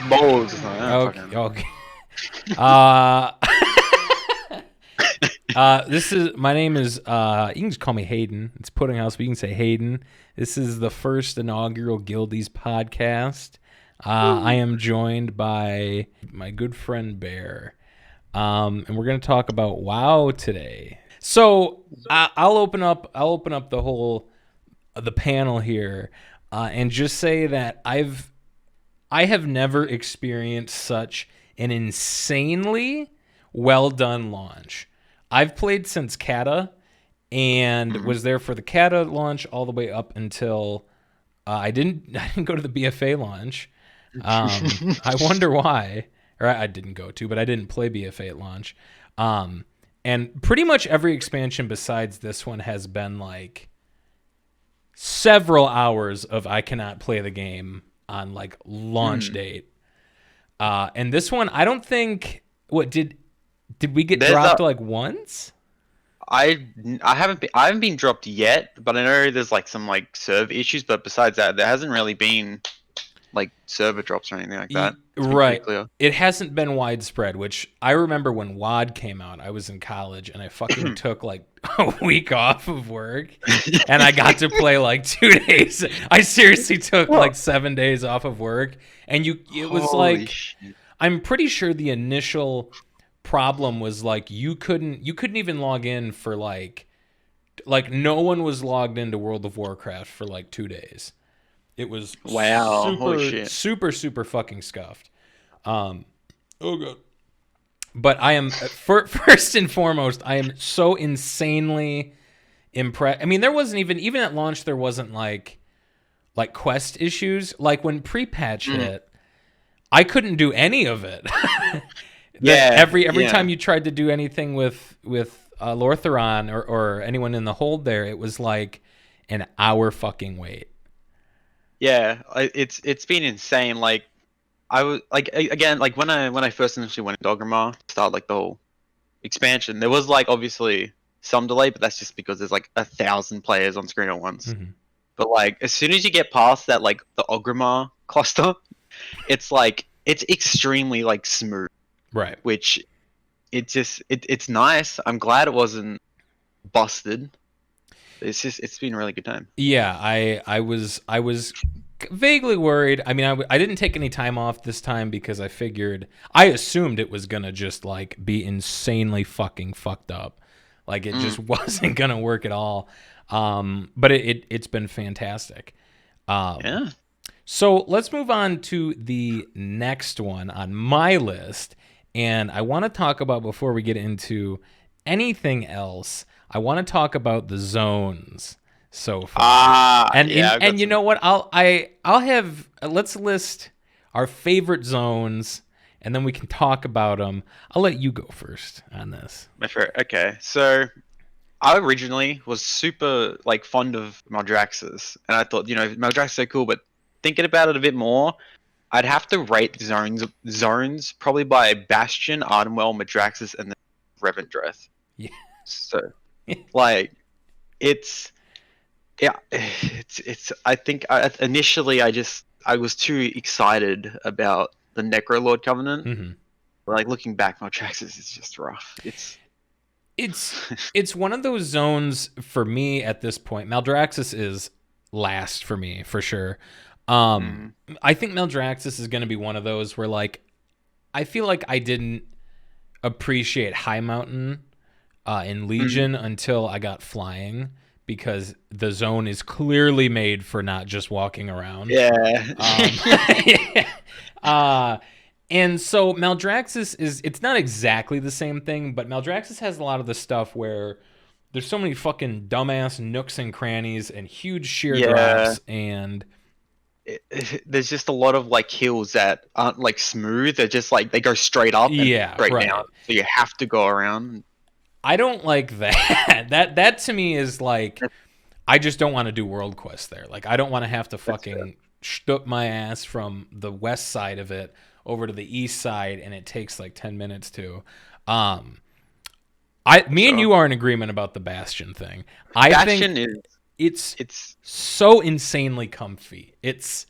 balls or something. I don't Okay. fucking... Okay. This is my name is you can just call me Hayden. It's Pudding House, but you can say Hayden. This is the first inaugural Guildies podcast. I am joined by my good friend Bear, and we're gonna talk about WoW today. So I'll open up the panel here, and just say that I have never experienced such an insanely well done launch. I've played since Kata and was there for the Kata launch all the way up until I didn't go to the BFA launch. I wonder why, or I didn't go to, but I didn't play BFA at launch. And pretty much every expansion besides this one has been like several hours of I cannot play the game on like launch date. And this one, I don't think did we get dropped like once? I haven't been dropped yet, but I know there's like some like server issues. But besides that, there hasn't really been like server drops or anything like that. Right. It hasn't been widespread, which I remember when WoD came out. I was in college and I fucking took like a week off of work and I got to play like 2 days. I seriously took like 7 days off of work, and it was Holy like shit. I'm pretty sure the initial problem was like you couldn't even log in for like no one was logged into World of Warcraft for like 2 days. It was Holy shit. super fucking scuffed. Oh god. But I am first and foremost, I am so insanely impressed. I mean, there wasn't even at launch there wasn't like quest issues. Like when pre-patch hit, I couldn't do any of it. Every time you tried to do anything with Lortharon or anyone in the hold there, it was like an hour fucking wait. Yeah, it's been insane. Like I was like again, like when I first initially went to Dogramar, started like the whole expansion, there was like obviously some delay, but that's just because there's like 1,000 players on screen at once. But like as soon as you get past that, like the Ogrimmar cluster, it's like it's extremely like smooth. Right. Which it's nice. I'm glad it wasn't busted. It's been a really good time. Yeah, I was vaguely worried. I mean, I didn't take any time off this time because I assumed it was gonna just like be insanely fucking fucked up, like it just wasn't gonna work at all. But it's been fantastic. Yeah. So let's move on to the next one on my list, and I want to talk about, before we get into anything else, I want to talk about the zones so far. And you know what? I'll have let's list our favorite zones, and then we can talk about them. I'll let you go first on this. My favorite. Okay, so I originally was super like fond of Maldraxxus, and I thought, Maldraxxus is so cool, but thinking about it a bit more, I'd have to rate zones probably by Bastion, Ardenwell, Maldraxxus, and then Revendreth. Yeah. So, like, it's I think initially I was too excited about the Necrolord Covenant. Like looking back, Maldraxxus is just rough. It's one of those zones for me at this point. Maldraxxus is last for me for sure. I think Maldraxxus is going to be one of those where like I feel like I didn't appreciate High Mountain in Legion until I got flying, because the zone is clearly made for not just walking around. And so Maldraxxus it's not exactly the same thing, but Maldraxxus has a lot of the stuff where there's so many fucking dumbass nooks and crannies and huge sheer drops, and there's just a lot of like hills that aren't like smooth. They're just like they go straight up and straight down, so you have to go around. I don't like that. That to me is like, I just don't want to do world quests there. Like I don't want to have to fucking shtup my ass from the west side of it over to the east side, and it takes like 10 minutes to. Me and you are in agreement about the Bastion thing. I think it's so insanely comfy. It's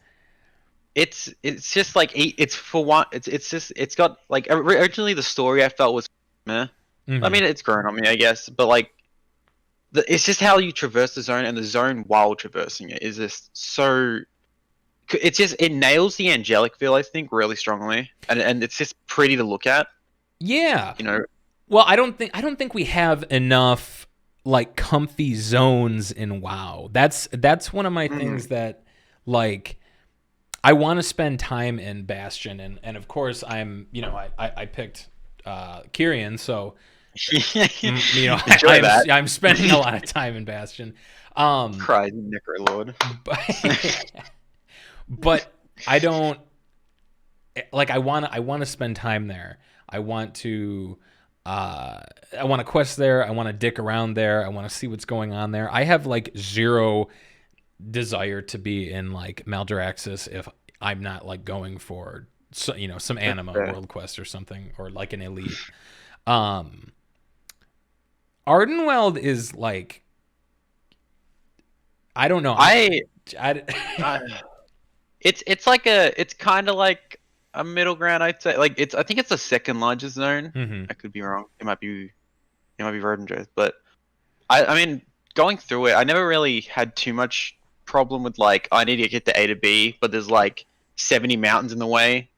it's just like it's for one. It's just it's got like originally the story I felt was meh. I Mhm. mean, it's grown on me, I guess, but like it's just how you traverse the zone, and the zone while traversing it is just so. It's just it nails the angelic feel, I think, really strongly, and it's just pretty to look at. Yeah. You know. Well, I don't think we have enough like comfy zones in WoW. That's one of my Mm. things that like I want to spend time in Bastion, and of course I picked Kyrian, so Enjoy that. I'm spending a lot of time in Bastion. Um, Cries Necrolord. but but I don't like I want to spend time there. I want to I want to quest there. I want to dick around there. I want to see what's going on there. I have like zero desire to be in like Maldraxxus if I'm not like going for some anima world quest or something, or like an elite. Um Ardenweld is like, I don't know. I I it's kind of like a middle ground, I'd say. Like I think it's the second largest zone. Mhm. I could be wrong. It might be Rodendreth, but I mean, going through it, I never really had too much problem with like I need to get to A to B, but there's like 70 mountains in the way.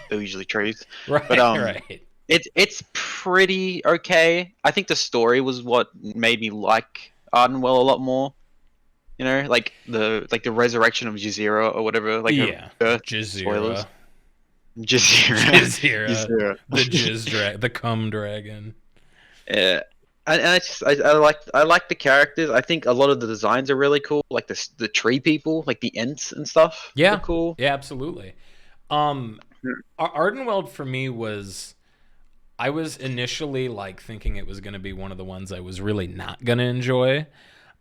They're usually trees, but Right, right. it's pretty okay. I think the story was what made me like Ardenwell a lot more. You know, like the resurrection of Jazeera or whatever, like her Yeah. birth. Spoilers. Jazeera. Jazeera. Jazeera. Jazeera. The the cum dragon. Yeah. And I like the characters. I think a lot of the designs are really cool. Like the tree people, like the Ents and stuff Yeah. look cool. Yeah, absolutely. Um Ardenweld for me was, I was initially like thinking it was going to be one of the ones I was really not going to enjoy.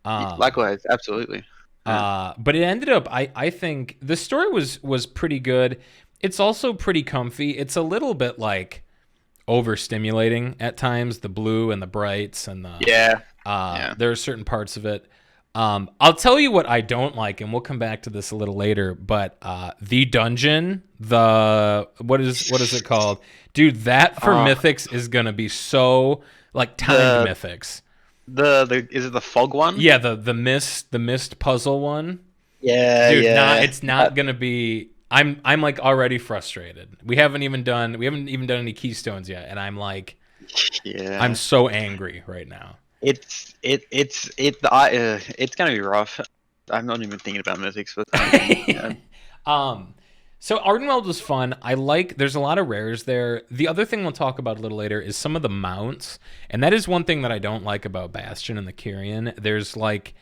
Um Likewise, absolutely. Yeah. but it ended up, I think the story was pretty good. It's also pretty comfy. It's a little bit like overstimulating at times, the blue and the brights and the Yeah. Yeah. there are certain parts of it. I'll tell you what I don't like, and we'll come back to this a little later. But the dungeon, what is it called, dude? That for mythics is gonna be so like timed The mythics. the is it the fog one? Yeah, the mist puzzle one, Yeah, dude. yeah. It's not gonna be. I'm like already frustrated. We haven't even done any keystones yet, and I'm like, I'm Yeah. so angry right now. It's gonna be rough. I'm not even thinking about mythics for the time being. Yeah. um, so Ardenweld was fun. There's a lot of rares there. The other thing we'll talk about a little later is some of the mounts, and that is one thing that I don't like about Bastion and the Kyrian. There's like,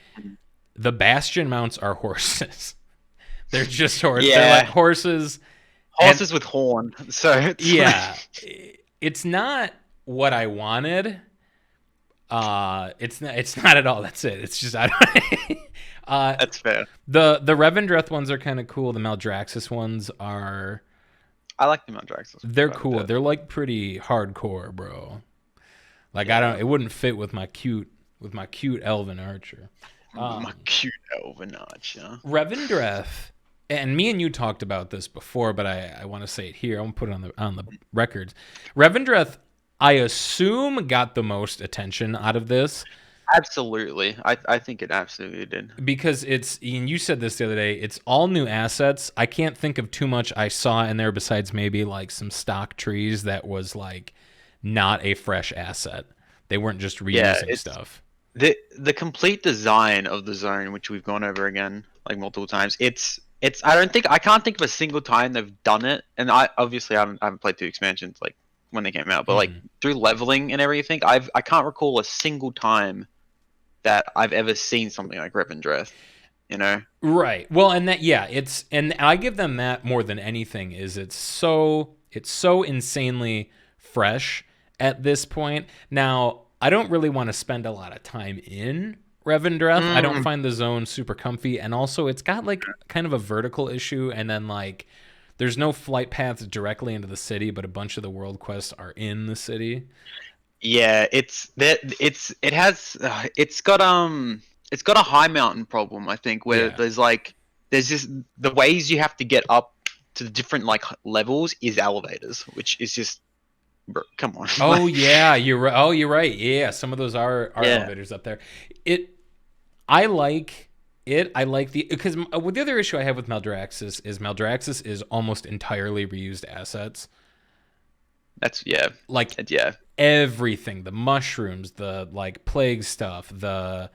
the Bastion mounts are horses. They're just horses. They're like Yeah. horses. Horses with horn. So it's Yeah, it's not what I wanted. It's not at all. That's it. It's just I don't. that's fair. The Revendreth ones are kind of cool. The Maldraxxus ones are, I like the Mandraxes. they're cool. They're like pretty hardcore, bro. Like, I don't. It wouldn't fit with my cute elven archer. My cute elven archer. Revendreth, and me and you talked about this before, but I want to say it here. I want to put it on the records. Revendreth, I assume, got the most attention out of this Absolutely. I think it absolutely did. because it's, and you said this the other day, it's all new assets. I can't think of too much I saw in there besides maybe like some stock trees that was like not a fresh asset. They weren't just reusing stuff. The complete design of the zone, which we've gone over again like multiple times. It's I can't think of a single time they've done it. And I haven't played 2 expansions like when they came out, but like through leveling and everything, I can't recall a single time that I've ever seen something like Revendreth. You know? Right. Well, and that, yeah, and I give them that more than anything. Is it's so insanely fresh at this point. Now, I don't really want to spend a lot of time in Revendreth. I don't find the zone super comfy, and also it's got like kind of a vertical issue, and then like there's no flight paths directly into the city, but a bunch of the world quests are in the city. Yeah, it's got a high mountain problem, I think, where Yeah. there's just the ways you have to get up to the different like levels is elevators, which is just, bro, come on. Oh yeah, you're right. Oh, you're right. Yeah, some of those are Yeah, elevators up there. It. I like it. I like because the other issue I have with Maldraxxus is almost entirely reused assets. that's yeah, Like yeah. everything, the mushrooms, the like plague stuff, there's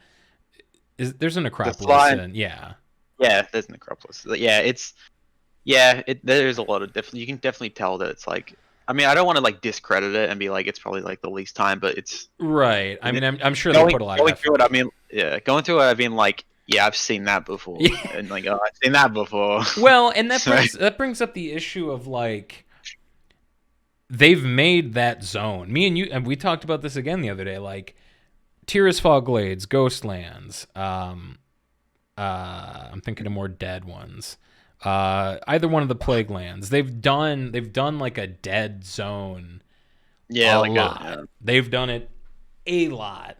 an The Acropolis slide, and yeah. yeah, there's an Acropolis. Yeah, yeah, there's a lot of different. You can definitely tell that it's like. I mean, I don't want to like discredit it and be like it's probably like the least time, but it's Right. I and mean, it, I'm sure they put a lot of going through effort. it. I mean, yeah, going through it. I mean, like, yeah, I've seen that before, Yeah. and like, oh, I've seen that before. Well, and So that brings up the issue of like they've made that zone. Me and you, and we talked about this again the other day. Like Tirisfal Glades, Ghostlands. I'm thinking of more dead ones. Either one of the Plague Lands. They've done like a dead zone yeah, a like lot. yeah. They've done it a lot.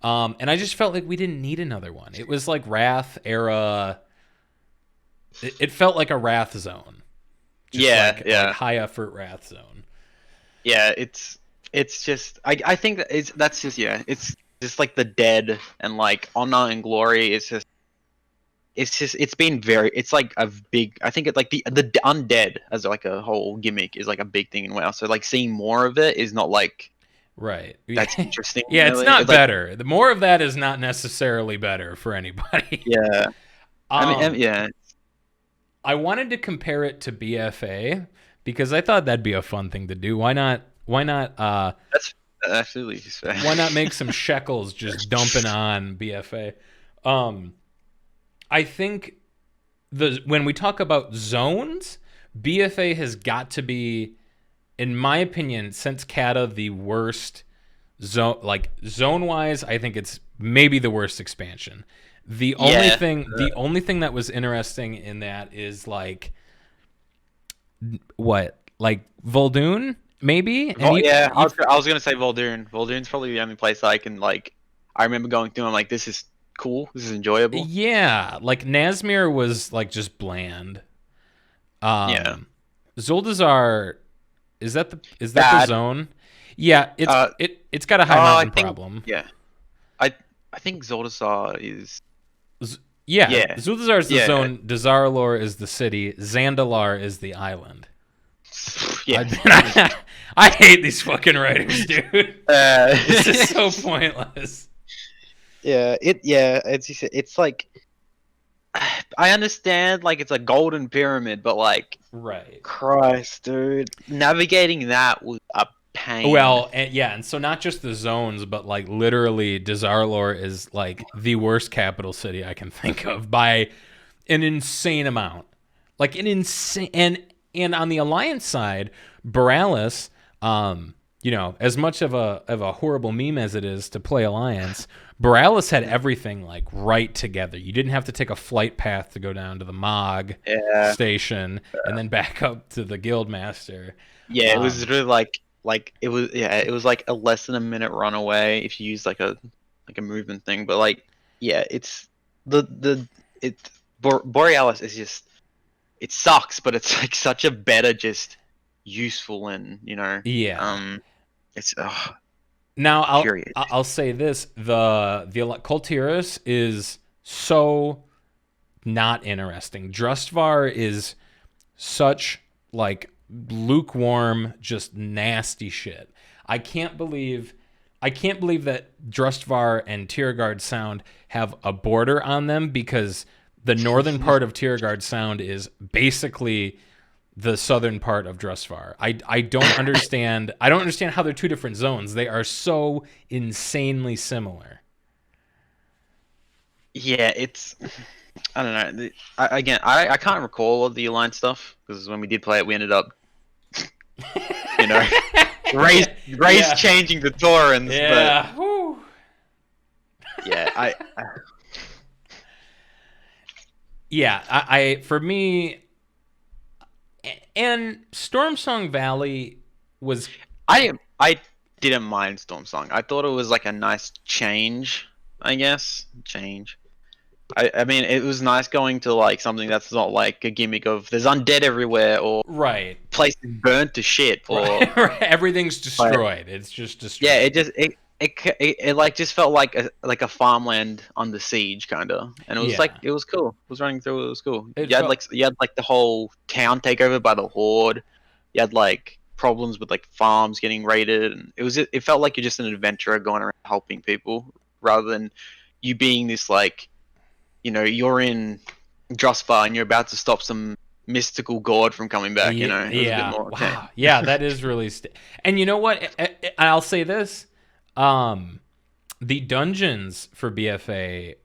And I just felt like we didn't need another one. It was like Wrath era. It felt like a Wrath zone. Just like high effort Wrath zone. Yeah, it's just I think that that's just it's just like the dead and like Honor and Glory. It's been very it's like a big I think it like the undead as like a whole gimmick is like a big thing in WoW. So like seeing more of it is not like right. that's interesting. Yeah, it's really. not It's like better. The more of that is not necessarily better for anybody. yeah. I mean yeah. I wanted to compare it to BFA because I thought that'd be a fun thing to do. Why not? That's absolutely fair. Why not make some shekels just dumping on BFA? I think when we talk about zones, BFA has got to be, in my opinion, since Kata, the worst zone. Like zone wise, I think it's maybe the worst expansion. The only thing that was interesting in that is like what, like Vol'dun maybe. Yeah, I was gonna say Vol'dun. Vol'dun's probably the only place I can like. I remember going through. I'm like, this is cool. This is enjoyable. Yeah, like Nazmir was like just bland. Yeah. Zuldazar, is that the Bad. zone? Yeah, it's got a high mountain problem. Yeah, I think Zuldazar is. Yeah. Zuldazar is the Yeah. zone. Dazar'alor is the city. Zandalar is the island. Yeah. I hate these fucking writers, dude. This is so pointless. Yeah, it's like I understand like it's a golden pyramid, but like Right. Christ, dude, navigating that was a pain. Well, and so not just the zones, but like literally Dazar'alor is like the worst capital city I can think of by an insane amount. Like an insane and on the Alliance side, Borealis, as much of a horrible meme as it is to play Alliance, Borealis had everything like right together. You didn't have to take a flight path to go down to the Mog station and then back up to the Guildmaster. Yeah, it was really like it was like a less than a minute run away if you use like a movement thing. But like it's Borealis is just it sucks, but it's like such a better just useful and it's now I'll say this: the Kultiris is so not interesting. Drustvar is such like lukewarm, just nasty shit. I can't believe that Drustvar and Tiergard Sound have a border on them because the northern part of Tiergard Sound is basically the southern part of Drustvar. I don't understand. I don't understand how they're two different zones. They are so insanely similar. Yeah, it's I don't know. I can't recall all of the Alliance stuff because when we did play it, we ended up race changing the Taurens. Yeah. But yeah, I for me. And Stormsong Valley was. I didn't mind Stormsong. I thought it was like a nice change. I guess change. I mean, it was nice going to like something that's not like a gimmick of there's undead everywhere or Right. places burnt to shit or Right. Everything's like, destroyed. It's just destroyed. yeah, it like just felt like a farmland under siege kind of, and it was like Yeah. it was cool. It was running through. It was cool. It felt You had like the whole town takeover by the horde. You had like problems with like farms getting raided, and it felt like you're just an adventurer going around helping people rather than you being this like, you're in Drossfar and you're about to stop some mystical god from coming back. It was a bit yeah. more. Wow. Yeah, that is really and you know what? I'll say this. The dungeons for BFA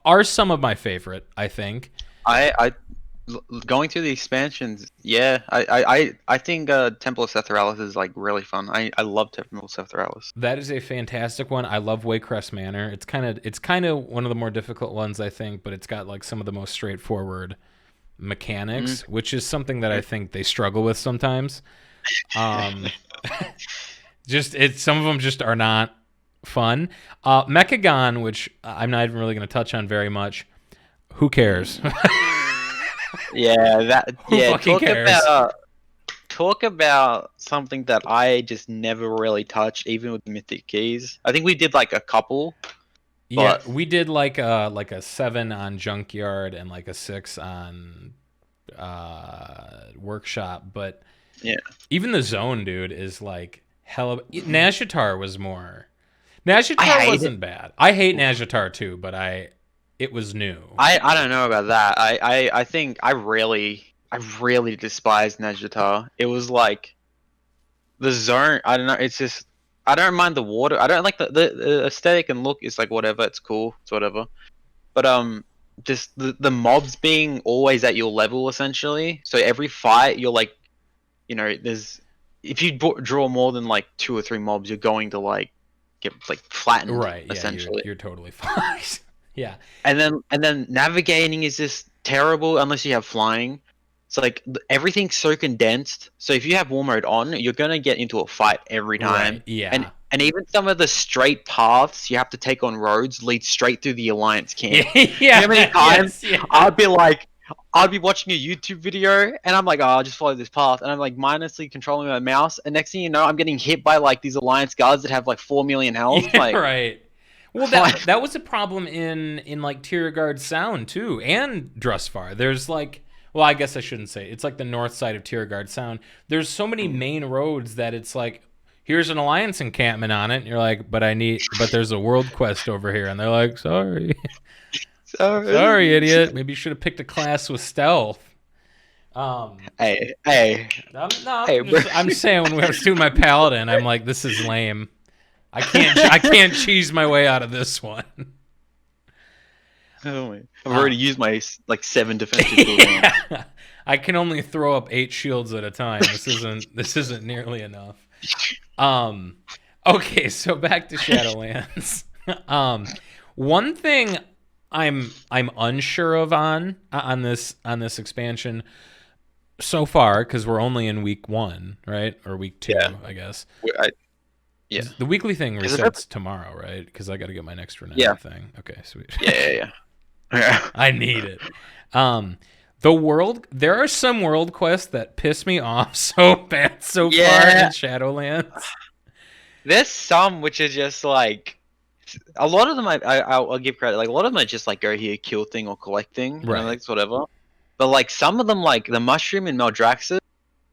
are some of my favorite, I think. I going through the expansions, yeah. I think Temple of Setheralis is like really fun. I love Temple of Setheralis. That is a fantastic one. I love Waycrest Manor. It's kind of one of the more difficult ones, I think, but it's got like some of the most straightforward mechanics, which is something that I think they struggle with sometimes. Some of them just are not fun. Mechagon, which I'm not even really going to touch on very much. Who cares? Yeah, that. Who Yeah, fucking cares? Talk about something that I just never really touched, even with the Mythic Keys. I think we did like a couple. Yeah, we did like a 7 on Junkyard and like a 6 on Workshop, but yeah, even the Zone, dude, is like hella. Nashatar was more. Nashatar wasn't bad. I hate Nashatar too, but it was new. I don't know about that. I think I really despise Najjatar. It was like the zone. I don't know. It's just I don't mind the water. I don't like the aesthetic and look. It's like whatever. It's cool. It's whatever. But just the mobs being always at your level essentially. So every fight you're like, there's if you draw more than like 2 or 3 mobs, you're going to like get like flattened. Right. Yeah. Essentially, You're totally fine. Yeah. And then navigating is just terrible unless you have flying. It's like everything's so condensed. So if you have war mode on, you're gonna get into a fight every time. Right, yeah. And even some of the straight paths you have to take on roads lead straight through the Alliance camp. Yeah. You know how many times Yes, yeah. I'd be watching a YouTube video and I'm like, oh, I'll just follow this path, and I'm like mindlessly controlling my mouse, and next thing you know, I'm getting hit by like these Alliance guards that have like 4 million health. Yeah, Like, right. Well, that was a problem in like Tiergard Sound too, and Drusvar. There's like, well, I guess I shouldn't say. It's like the north side of Tiergard Sound. There's so many main roads that it's like, here's an Alliance encampment on it, and you're like, but there's a world quest over here, and they're like, sorry, sorry, idiot. Maybe you should have picked a class with stealth. Hey. I'm saying when I was doing my paladin, I'm like, this is lame. I can't cheese my way out of this one. Oh my. I've already used my like 7 defensive tools. Yeah. I can only throw up 8 shields at a time. This isn't nearly enough. Okay, so back to Shadowlands. One thing I'm unsure of on this expansion so far, because we're only in week 1, right? Or week 2, Yeah. I guess. Yeah. The weekly thing resets tomorrow, right? Because I got to get my next renown thing. Okay, sweet. Yeah. I need it. There are some world quests that piss me off so bad so far in Shadowlands. There's some which are just like, a lot of them I'll give credit. Like a lot of them are just like go here, kill thing or collect thing, right? Like whatever. But like some of them, like the mushroom in Maldraxxus,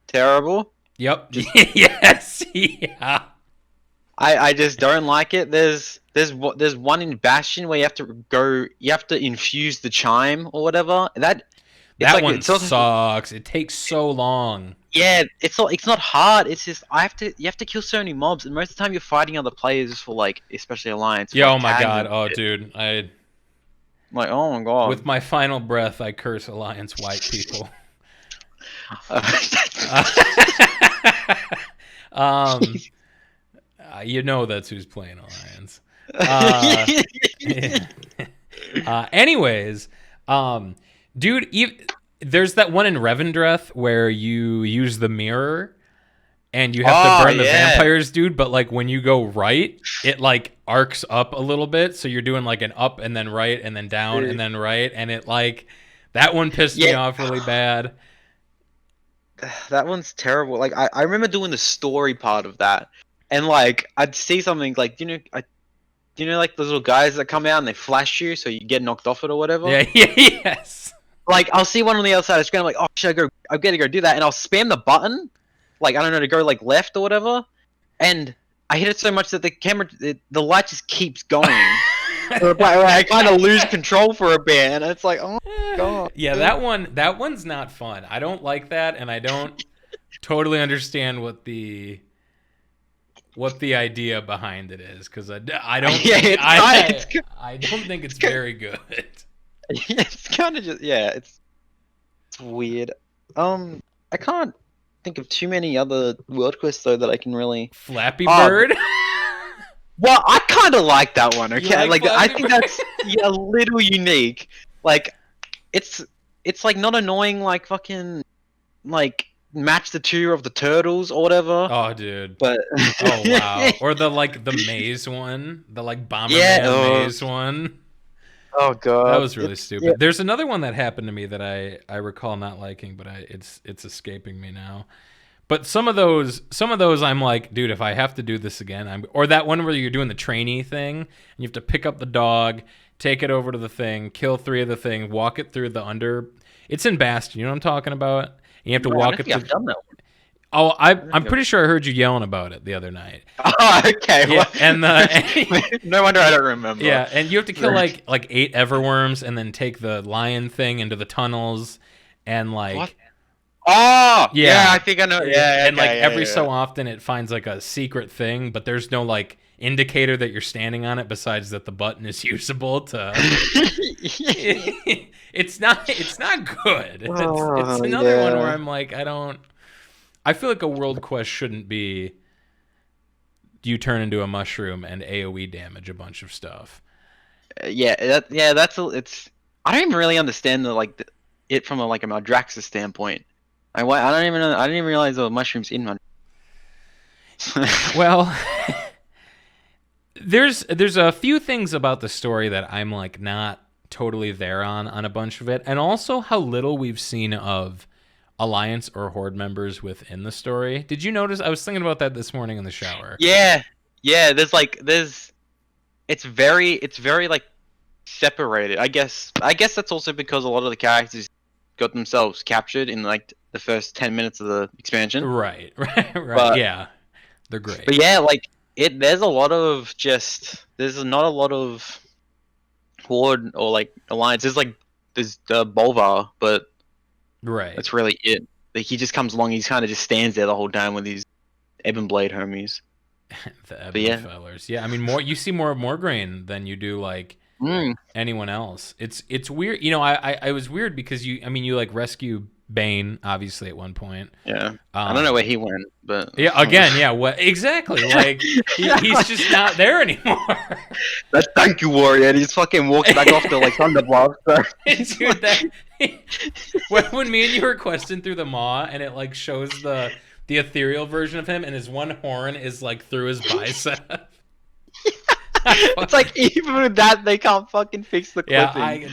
terrible. Yep. Yes. Yeah. I just don't like it. There's one in Bastion where you have to infuse the chime or whatever. That one sucks. It takes so long. Yeah, it's not hard. It's just you have to kill so many mobs, and most of the time you're fighting other players for like, especially Alliance. Yeah, oh my god. Oh dude, I'm like, oh my god. With my final breath, I curse Alliance white people. You know that's who's playing Alliance. Anyways, dude, there's that one in Revendreth where you use the mirror, and you have to burn the yeah. vampires, dude. But like when you go right, it like arcs up a little bit, so you're doing like an up and then right and then down and then right, and it like that one pissed me Yeah, off really bad. that one's terrible. Like I remember doing the story part of that, and like I'd see something like like those little guys that come out and they flash you so you get knocked off it or whatever. Yeah, yeah, yes. Like I'll see one on the other side of the screen. I'm like, oh, should I go? I'm gonna go do that, and I'll spam the button, like I don't know, to go like left or whatever, and I hit it so much that the light just keeps going. I kind of lose control for a bit, and it's like, oh my god. Yeah, that one's not fun. I don't like that, and I don't totally understand what the idea behind it is, because I don't Yeah, I don't think it's very good. It's kind of just it's weird. I can't think of too many other world quests though that I can really. Flappy Bird. Well, I kind of like that one. Okay, like I Flappy think Bird? that's a little unique. Like, it's like not annoying like fucking like match the two of the turtles or whatever. Oh, dude. But Oh wow. Or the maze one, the like Bomberman maze one. Oh god, That was really stupid. There's another one that happened to me that I recall not liking, but it's escaping me now. But some of those I'm like, dude, if I have to do this again, or that one where you're doing the trainee thing and you have to pick up the dog, take it over to the thing, kill 3 of the thing, walk it through the under. It's in Bastion, you know what I'm talking about? And you have to walk it through. I've done that one. Oh, I'm pretty sure I heard you yelling about it the other night. Oh, okay. Yeah, well, and no wonder I don't remember. yeah, and you have to kill like 8 everworms and then take the lion thing into the tunnels, and like. What? Oh, yeah, I think I know. Yeah, and like every so often it finds like a secret thing, but there's no like indicator that you're standing on it besides that the button is usable to. It's not good. It's another one where I'm like, I feel like a world quest shouldn't be you turn into a mushroom and AoE damage a bunch of stuff. It's. I don't even really understand it from a Maldraxxus standpoint. I didn't even realize there were mushrooms in my. Well, there's a few things about the story that I'm like not totally there on a bunch of it, and also how little we've seen of Alliance or Horde members within the story. Did you notice? I was thinking about that this morning in the shower. Yeah. It's very like separated. I guess that's also because a lot of the characters got themselves captured in like the first 10 minutes of the expansion. Right. But, yeah, they're great. But yeah, like there's not a lot of Horde or like Alliance. There's Bolvar, but right, that's really it. Like he just comes along, he's kind of just stands there the whole time with these Ebon Blade homies. The Ebon fellers. Yeah, I mean you see more of Morgraine than you do like anyone else. It's weird. You know, I was weird because you like rescue Bane obviously at one point. Yeah. I don't know where he went, but yeah, again, yeah, what exactly? Like he's just not there anymore. That's thank you, warrior. And he just fucking walks back off to like Thunderblob. Dude, when me and you were questing through the maw and it like shows the ethereal version of him and his one horn is like through his bicep. It's like even with that they can't fucking fix the clipping.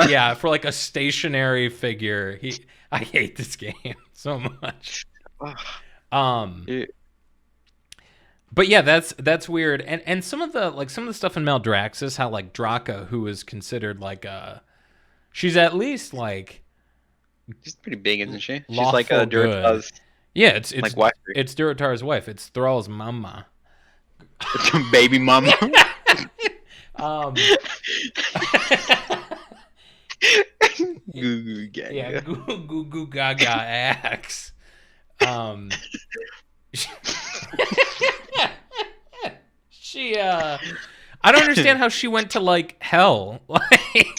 Yeah, for like a stationary figure, I hate this game so much. But yeah, that's weird. And some of the stuff in Maldraxxus, how like Draka, who is considered like she's at least like she's pretty big, isn't she? She's like a Durotar's. Yeah, it's like wife. It's Durotar's wife. It's Thrall's mama. Baby mama. Goo goo gaga. Yeah, goo goo gaga axe. She I don't understand how she went to like hell. Like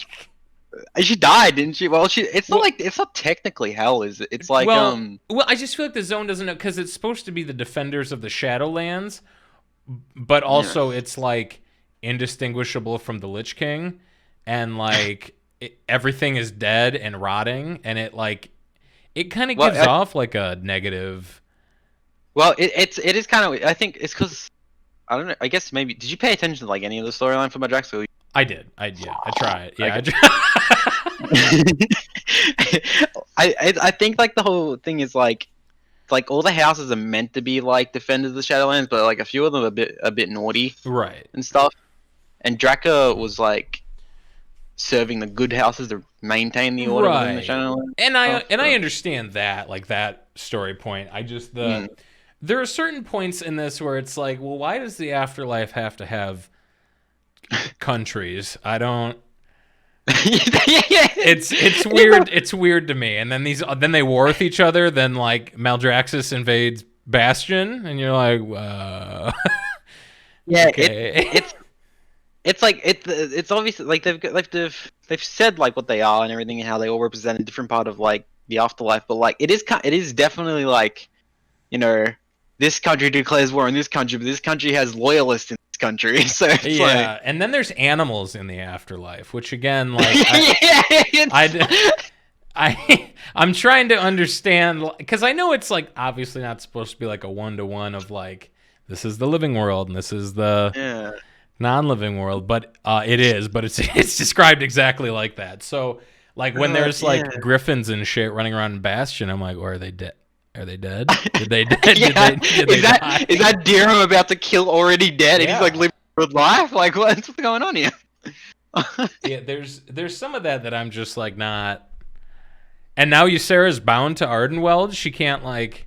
she died, didn't she? Well, it's not technically hell, is it? It's like well, I just feel like the zone doesn't know because it's supposed to be the defenders of the Shadowlands, but also it's like indistinguishable from the Lich King, and like everything is dead and rotting, and it kind of gives off like a negative. Well, it is kind of. I think it's because I don't know. I guess maybe did you pay attention to like any of the storyline for my Drax? I did. Yeah, I tried. Yeah, Okay. I tried. I think like the whole thing is like all the houses are meant to be like defenders of the Shadowlands, but like a few of them are a bit naughty Right. and stuff. And Draka was like serving the good houses to maintain the order within the Right. Shadowlands. And I Stuff, and I so. understand that, like that story point. I just Mm. there are certain points in this where it's like, well, why does the afterlife have to have countries? I don't. It's weird. It's weird to me. And then they war with each other. Then like Maldraxxus invades Bastion, and you're like, Yeah, okay. it's like it's obviously like they've said like what they are and everything and how they all represent a different part of like the afterlife, but like it is definitely like, you know, this country declares war on this country, but this country has loyalists in this country, so it's Yeah, like and then there's animals in the afterlife, which again, like, I'm trying to understand because I know it's like obviously not supposed to be like a 1-to-1 of like this is the living world and this is the yeah. non-living world, but it is, but it's described exactly like that. So like when there's Yeah. like griffins and shit running around in Bastion, I'm like, or are they dead? Are they dead? Did they dead? Yeah. Did they die? Is that Dirham about to kill already dead and he's like Yeah. living a good life? Like what's going on here? Yeah, there's some of that I'm just like not. And now Ysera's bound to Ardenweld. She can't like.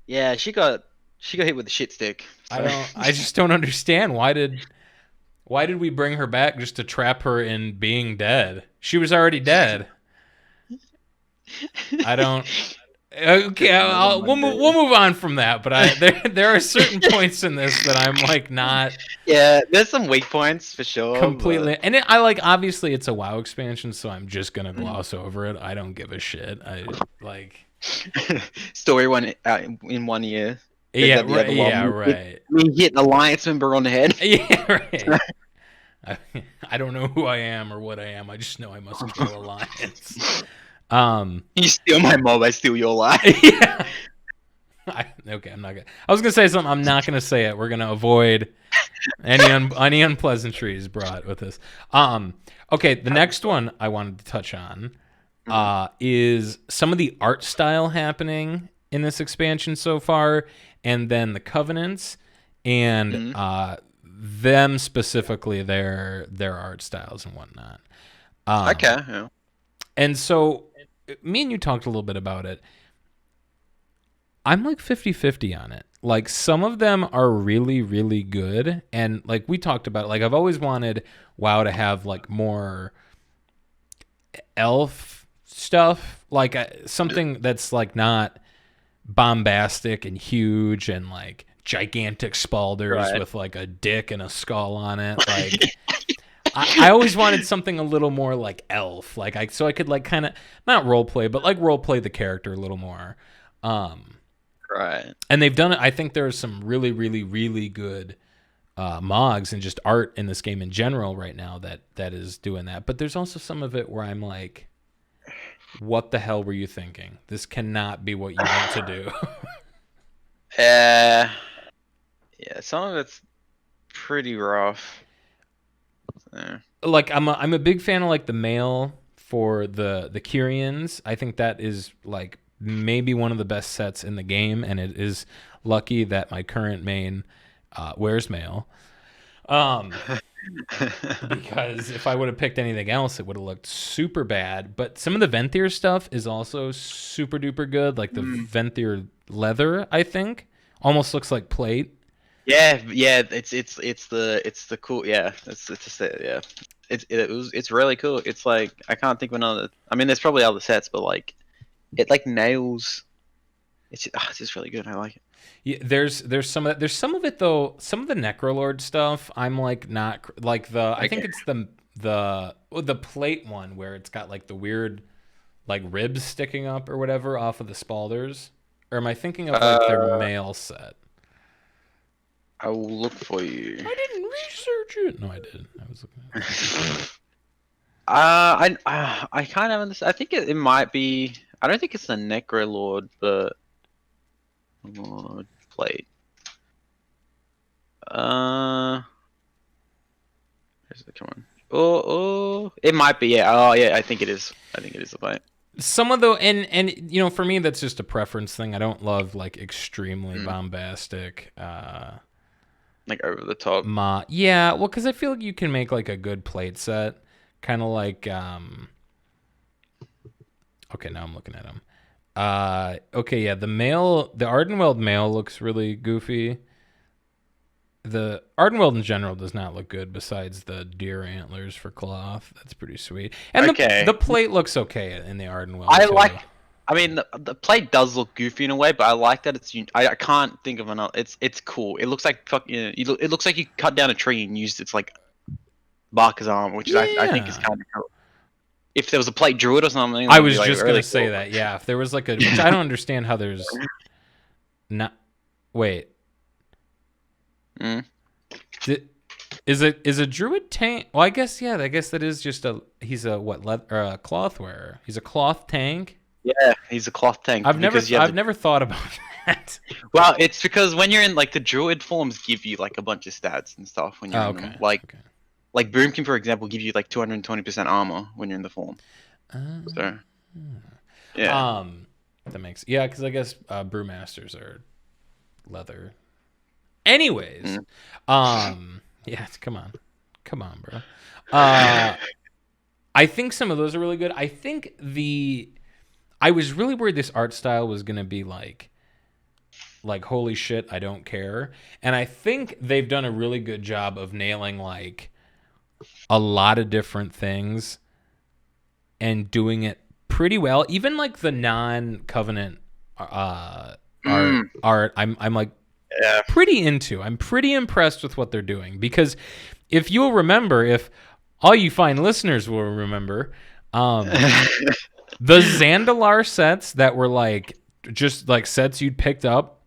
Yeah, she got hit with the shit stick. So. I just don't understand why did we bring her back just to trap her in being dead? She was already dead. I don't. Okay, we'll move on from that. But there are certain points in this that I'm like not. Yeah, there's some weak points for sure. Completely, and I like obviously it's a WoW expansion, so I'm just gonna gloss over it. I don't give a shit. I like story one in 1 year. Yeah, right. Yeah, right. We hit an alliance member on the head. Yeah, right. I don't know who I am or what I am. I just know I must kill Alliance. You steal my mob, I steal your life. Yeah. Okay, I'm not gonna. I was gonna say something. I'm not gonna say it. We're gonna avoid any unpleasantries brought with this. Okay, the next one I wanted to touch on is some of the art style happening in this expansion so far, and then the covenants and them specifically their art styles and whatnot. Okay. Yeah. And so me and you talked a little bit about it. I'm like 50-50 on it. Like some of them are really, really good. And like we talked about, like I've always wanted WoW to have like more elf stuff. Like something that's like not bombastic and huge and like gigantic spalders with like a dick and a skull on it. Like I always wanted something a little more like elf. Like so I could like kind of not role play, but like role play the character a little more. Right. And they've done it. I think there's some really, really, really good mogs and just art in this game in general right now that is doing that. But there's also some of it where I'm like, what the hell were you thinking? This cannot be what you want to do. Yeah, some of it's pretty rough. Like I'm a big fan of like the mail for the Kyrians. I think that is like maybe one of the best sets in the game, and it is lucky that my current main wears mail. Because if I would have picked anything else, it would have looked super bad. But some of the Venthyr stuff is also super duper good. Like the Venthyr leather, I think, almost looks like plate. Yeah, it's the cool. Yeah, it's just it. Yeah, it's really cool. It's like I can't think of another. I mean, there's probably other sets, but like it like nails. It's just really good. I like it. Yeah, there's some of it though. Some of the Necrolord stuff, I'm like not like the. I think it's the plate one where it's got like the weird like ribs sticking up or whatever off of the spalders. Or am I thinking of like their mail set? I will look for you. I didn't research it. No, I did. I was looking at it. I kind of understand. I think it might be. I don't think it's the Necrolord, but plate. Come on. Oh, it might be. Yeah. Oh, yeah. I think it is. I think it is the plate. Some of the and you know, for me that's just a preference thing. I don't love like extremely bombastic Like over the top. Yeah, well, because I feel like you can make like a good plate set, kind of like okay, now I'm looking at them. Okay, yeah, the Ardenweld mail looks really goofy. The Ardenweld in general does not look good. Besides the deer antlers for cloth, that's pretty sweet. And the plate looks okay in the Ardenweld. I mean, the plate does look goofy in a way, but I like that it's. I can't think of another. It's cool. It looks like it looks like you cut down a tree and used its like bark as armor, which I think is kind of cool. If there was a plate druid or something, I was just gonna say that. Yeah, if there was like which I don't understand how there's not. Wait. Is a druid tank? Well, I guess yeah. I guess that is just he's a a cloth wearer. He's a cloth tank. Yeah, he's a cloth tank. I've never thought about that. Well, it's because when you're in like the druid forms, give you like a bunch of stats and stuff when you're in them. Like Boomkin, for example, give you like 220% armor when you're in the form. So yeah, that makes because I guess brewmasters are leather. Anyways, yeah, come on, bro. I think some of those are really good. I think I was really worried this art style was gonna be like holy shit, I don't care. And I think they've done a really good job of nailing like a lot of different things and doing it pretty well. Even like the non-covenant art, I'm like pretty into. I'm pretty impressed with what they're doing because if you'll remember, if all you fine listeners will remember, the Zandalar sets that were like just like sets you'd picked up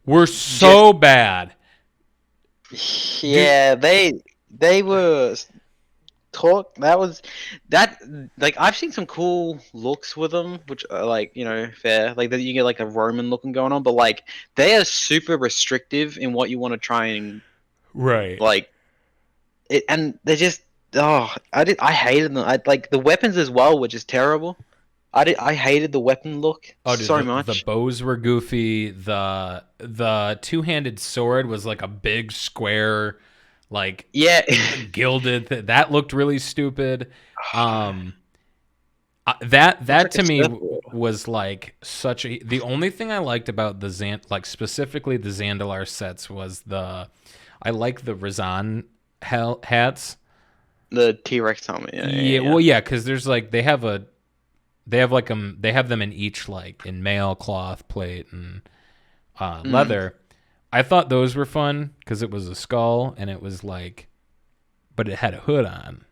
were so bad. Yeah, they were talk. That like I've seen some cool looks with them, which are like fair. Like that you get like a Roman looking going on, but like they are super restrictive in what you want to try and like it, and they just I hated them. I like the weapons as well, which is terrible. I hated the weapon look so much. The bows were goofy. The two-handed sword was like a big square, like gilded. That looked really stupid. That to me was like such a. The only thing I liked about the specifically the Zandalar sets was I like the Razan hats. The T-Rex helmet. Yeah. Well, yeah, because there's like they have them in each like in mail, cloth, plate, and leather. I thought those were fun because it was a skull and it was like, but it had a hood on.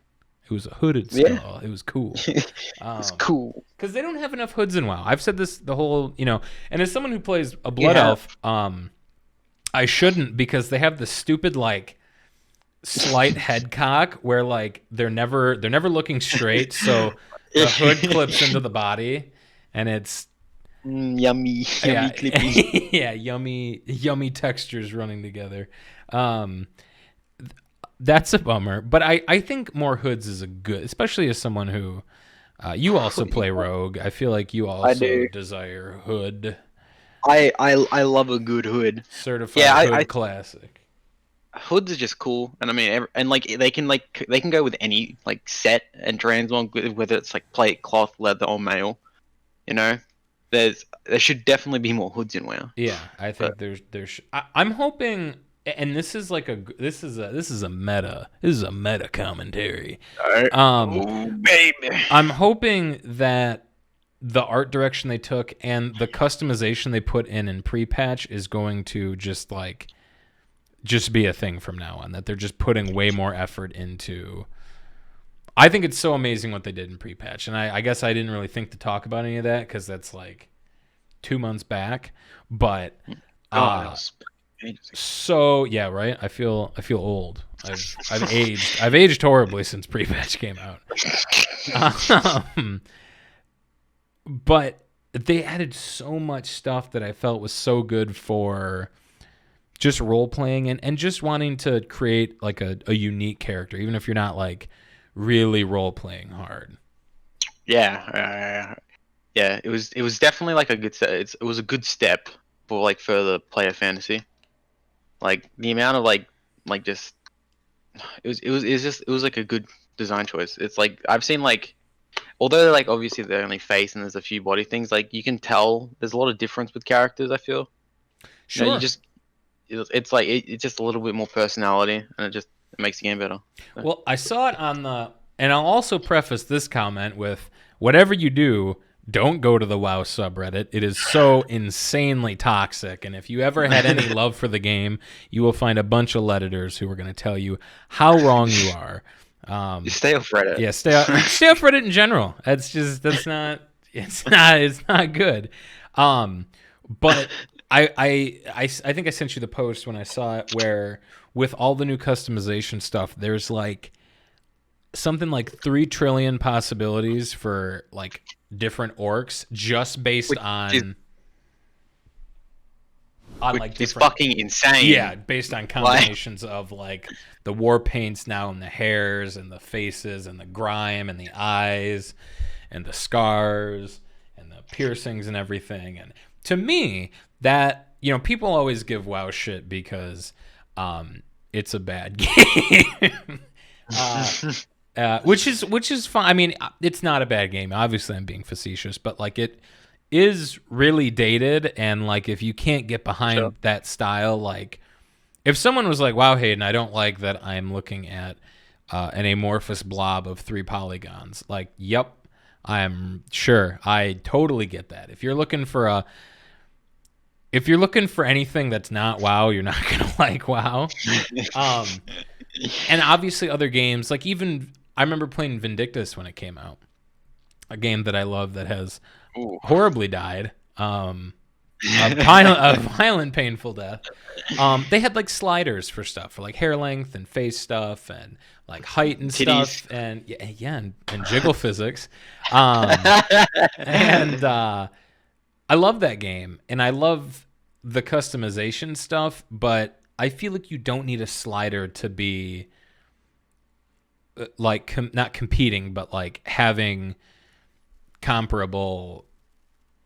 It was a hooded skull. Yeah. It was cool. It's cool because they don't have enough hoods in WoW. I've said this the whole, and as someone who plays a blood elf, I shouldn't because they have the stupid like slight head cock where like they're never looking straight, so the hood clips into the body, and it's yummy clippy. Yeah, yummy textures running together. That's a bummer, but I think more hoods is a good, especially as someone who you also play rogue. I feel like you also desire hood. I love a good hood. Certified hood classic. Hoods are just cool, and I mean, and like they can go with any like set and transmog, whether it's like plate, cloth, leather, or mail. There should definitely be more hoods in WoW. Yeah, I think I'm hoping, and this is a meta commentary. Baby. I'm hoping that the art direction they took and the customization they put in pre-patch is going to just be a thing from now on, that they're just putting way more effort into. I think it's so amazing what they did in pre-patch, and I guess I didn't really think to talk about any of that because that's like 2 months back. But so yeah, right. I feel old. I've aged. I've aged horribly since pre-patch came out. But they added so much stuff that I felt was so good for just role playing and just wanting to create like a unique character, even if you're not like really role playing hard. Yeah, yeah. It was definitely like a good step. It was a good step for like further player fantasy. Like the amount of like just it was like a good design choice. It's like I've seen like although like obviously they're only face and there's a few body things, like you can tell there's a lot of difference with characters. I feel you know you Sure. just it's like it's just a little bit more personality and it makes the game better. So. Well, I saw it on the, and I'll also preface this comment with whatever you do, don't go to the WoW subreddit. It is so insanely toxic. And if you ever had any love for the game, you will find a bunch of Redditors who are going to tell you how wrong you are. Just stay off Reddit. Yeah, stay off Reddit in general. That's not it's not good. But I think I sent you the post when I saw it where with all the new customization stuff, there's like something like 3 trillion possibilities for like different orcs just based on like it's different, fucking insane. yeah, based on combinations of like the war paints now and the hairs and the faces and the grime and the eyes and the scars and the piercings and everything. And to me, that, you know, people always give WoW shit because it's a bad game. Which is fine. I mean, it's not a bad game. Obviously, I'm being facetious, but like it is really dated, and like if you can't get behind that style, like if someone was like, "Wow, Hayden, I don't like that I'm looking at an amorphous blob of 3 polygons," like, yep, I'm sure I totally get that. If you're looking for anything that's not WoW, you're not gonna like WoW. And obviously other games, like even I remember playing Vindictus when it came out, a game that I love that has horribly died, a violent, painful death. They had like sliders for stuff, for like hair length and face stuff and like height and Titties. stuff, and and jiggle physics. And I love that game, and I love the customization stuff, but I feel like you don't need a slider to be like not competing, but like having comparable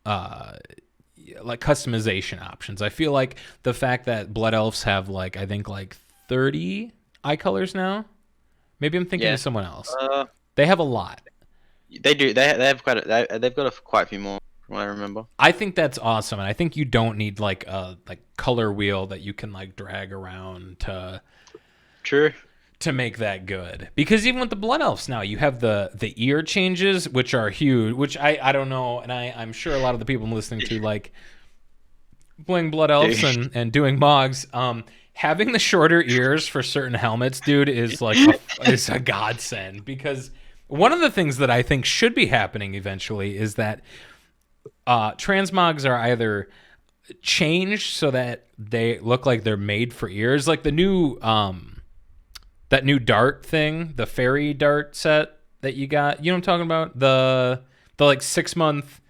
like customization options. I feel like the fact that Blood Elves have like I think like 30 eye colors now. Maybe I'm thinking of someone else. They have a lot. They do. They have they've got quite a few more from what I remember. I think that's awesome, and I think you don't need like a color wheel that you can like drag around to make that good. Because even with the Blood Elves now, you have the ear changes, which are huge, which I don't know, and I'm sure a lot of the people I'm listening to like playing Blood Elves and doing Mogs, having the shorter ears for certain helmets, dude, is like is a godsend. Because one of the things that I think should be happening eventually is that transmogs are either changed so that they look like they're made for ears, like the new that new dart thing, the fairy dart set that you got. You know what I'm talking about? The like 6 month.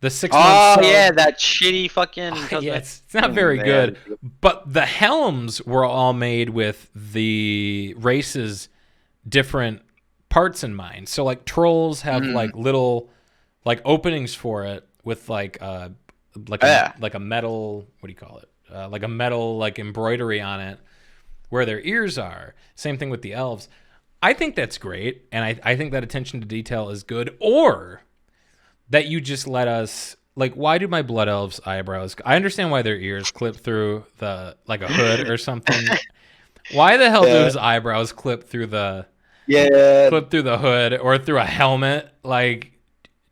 The 6 month. Oh yeah, that shitty fucking. Yeah, it's not very good. But the helms were all made with the race's different parts in mind. So like trolls have like little like openings for it with like a metal, what do you call it? Like a metal like embroidery on it where their ears are. Same thing with the elves. I think that's great, and I think that attention to detail is good. Or that you just let us, like, why do my Blood Elves eyebrows? I understand why their ears clip through the like a hood or something. Why the hell do his eyebrows clip through the hood or through a helmet? Like,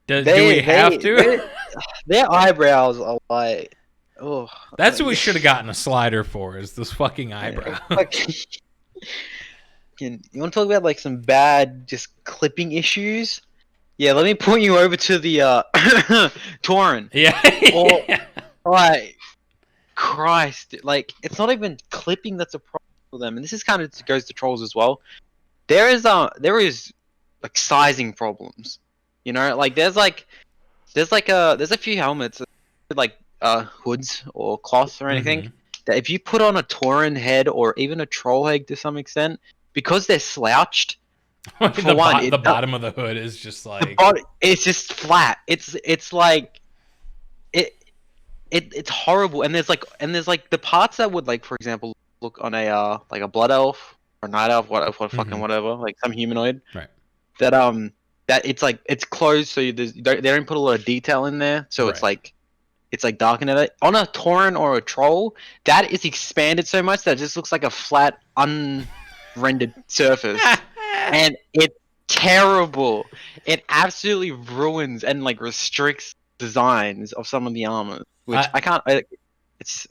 do we have to? Their eyebrows are like, oh. That's what we should have gotten a slider for, is this fucking eyebrow. You want to talk about like some bad just clipping issues? Yeah, let me point you over to the Tauren. Yeah. Like, Christ, like it's not even clipping that's a problem for them, and this is kind of goes to trolls as well. There is like sizing problems, you know. Like there's a few helmets with like hoods or cloths or anything that if you put on a Tauren head or even a troll head to some extent, because they're slouched, the bottom of the hood is just like it's just flat. It's like it's horrible. And there's like the parts that would, like, for example, look on a like a blood elf or night elf, fucking whatever, like some humanoid, right? That it's like it's closed, so they don't put a lot of detail in there, so Right. it's like darkened at it. On a Tauren or a troll, that is expanded so much that it just looks like a flat, unrendered surface, and it's terrible. It absolutely ruins and like restricts designs of some of the armor, which I can't. It's.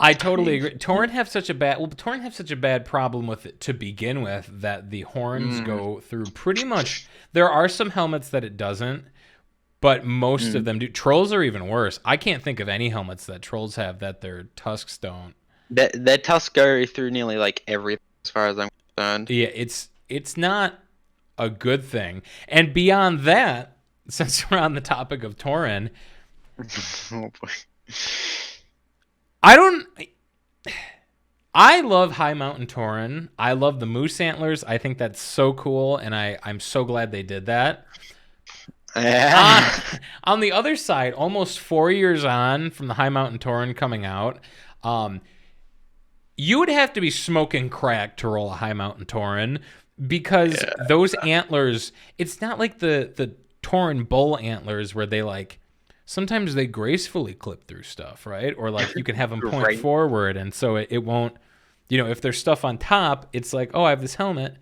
I totally agree. Tauren have such a bad problem with it to begin with, that the horns go through pretty much. There are some helmets that it doesn't, but most of them do. Trolls are even worse. I can't think of any helmets that trolls have that their tusks don't. Their tusks go through nearly like everything, as far as I'm concerned. Yeah, it's not a good thing. And beyond that, since we're on the topic of Tauren, Oh boy. I love High Mountain Tauren. I love the moose antlers. I think that's so cool, and I'm so glad they did that. Yeah. On the other side, almost 4 years on from the High Mountain Tauren coming out, you would have to be smoking crack to roll a High Mountain Tauren, because those antlers, it's not like the Tauren bull antlers where they like, sometimes they gracefully clip through stuff, right? Or like you can have them point forward, and so it won't, if there's stuff on top, it's like, oh, I have this helmet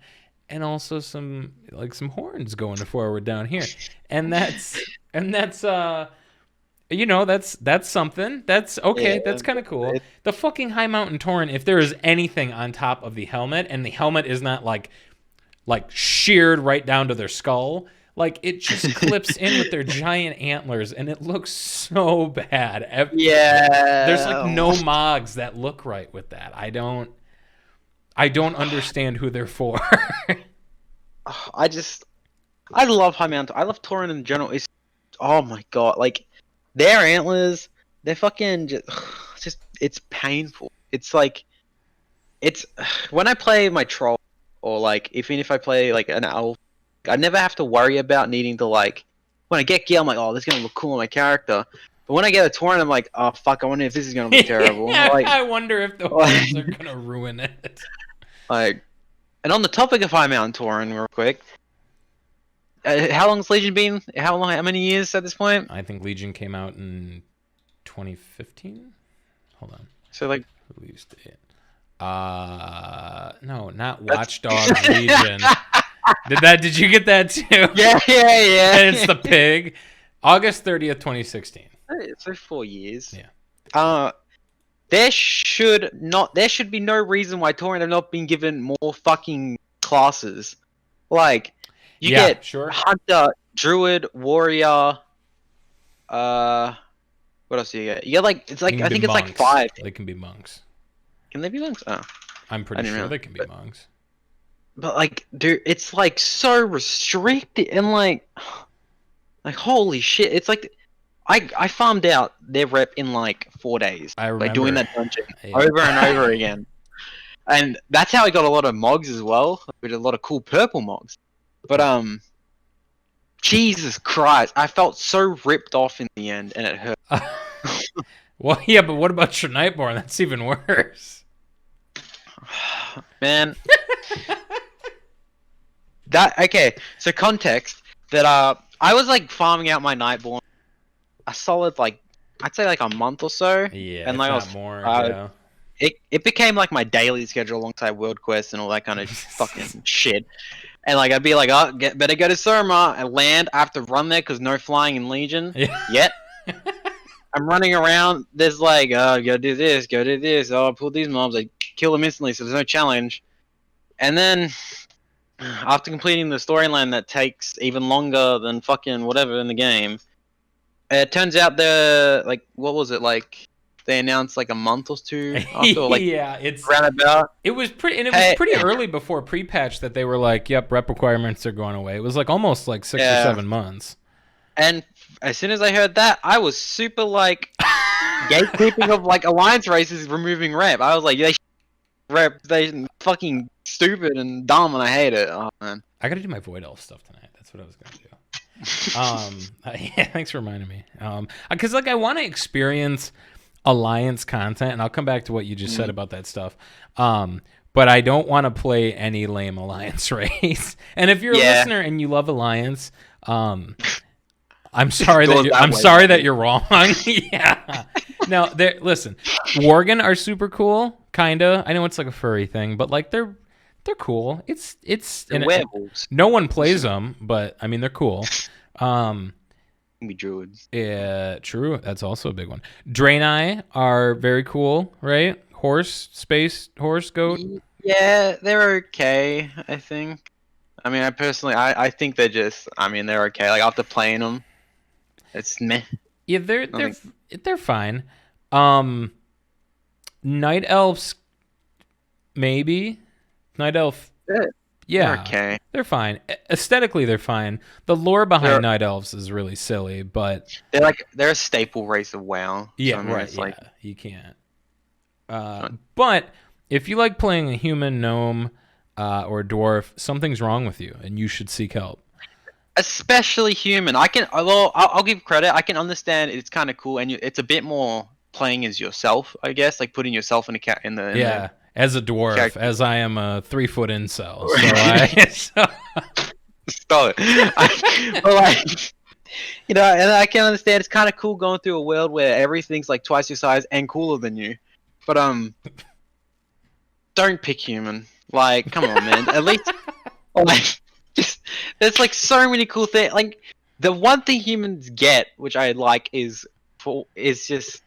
and also some horns going forward down here. And that's that's something. That's okay. Yeah, that's kind of cool. The fucking High Mountain Tauren, if there is anything on top of the helmet, and the helmet is not like sheared right down to their skull, like it just clips in with their giant antlers, and it looks so bad. Yeah. There's like no mogs that look right with that. I don't understand who they're for. I love High Mountain. I love Tauren in general. Oh my god, like their antlers, they're fucking just it's painful. It's like when I play my troll, or like even if I play like an elf, I never have to worry about needing to, like, when I get gear, I'm like, oh, this is gonna look cool on my character. But when I get a Tauren, I'm like, oh fuck, I wonder if this is gonna look terrible. Like, I wonder if the horns are gonna ruin it. Like, and on the topic of High Mountain Tauren, real quick, how long's Legion been? How many years at this point? I think Legion came out in 2015. Hold on. So like release date. No, not Watch Dogs Legion. Did you get that too? Yeah. And it's the pig. August 30th, 2016. So 4 years. Yeah. There should be no reason why Tauren have not been given more fucking classes. Like, you get Hunter, Druid, Warrior. What else do you get? You get like I think it's like 5. They can be monks. Can they be monks? Oh, I'm pretty sure they can be monks. But like, dude, it's like so restricted, and like holy shit, it's like I farmed out their rep in like 4 days by doing that dungeon over and over again, and that's how I got a lot of mogs as well, with a lot of cool purple mogs. But Jesus Christ, I felt so ripped off in the end, and it hurt. Well, yeah, but what about your Nightborn? That's even worse. Man. Okay, so context, that I was like farming out my Nightborn a solid, like, I'd say like a month or so. Yeah, and like not more. It became like my daily schedule alongside World Quest and all that kind of fucking shit. And like I'd be like, oh, better go to Surma and land. I have to run there because no flying in Legion yet. I'm running around. There's like, oh, go do this, go do this. Oh, I pull these mobs. I kill them instantly, so there's no challenge. And then after completing the storyline that takes even longer than fucking whatever in the game, it turns out like, what was it, like, they announced like a month or two after, like, yeah, it's roundabout. It was pretty early before pre-patch that they were like, yep, rep requirements are going away. It was like almost like 6 or 7 months. And as soon as I heard that, I was super like, gatekeeping of like alliance races removing rep. I was like, they rep, they fucking stupid and dumb, and I hate it. Oh man. I gotta do my Void Elf stuff tonight. That's what I was gonna do. Yeah, thanks for reminding me. Because like I want to experience alliance content, and I'll come back to what you just said about that stuff. But I don't want to play any lame alliance race. And if you're a listener and you love alliance, I'm sorry that you're wrong. Yeah. No, listen, Worgen are super cool, kinda. I know it's like a furry thing, but like they're cool. It's werewolves. No one plays them, but I mean they're cool. Be druids. Yeah, true. That's also a big one. Draenei are very cool, right? Space horse, goat. Yeah, they're okay. I think. I mean, I think they're just. I mean, they're okay. Like after playing them, it's meh. Yeah, they're fine. Night elves, maybe. Night elf. Yeah, they're okay. They're fine. Aesthetically, they're fine. The lore behind night elves is really silly, but they're a staple race of WoW. Yeah, so, I mean, right. Yeah, like, you can't. But if you like playing a human, gnome, or dwarf, something's wrong with you, and you should seek help. Especially human. I'll give credit. I can understand it's kind of cool, and it's a bit more playing as yourself, I guess, like putting yourself in the as a dwarf, character. As I am a 3-foot incel, Stop it. But like, you know, and I can understand it's kind of cool going through a world where everything's like twice your size and cooler than you. But don't pick human. Like, come on, man. At least, like, just there's like so many cool things. Like, the one thing humans get, which I like, is just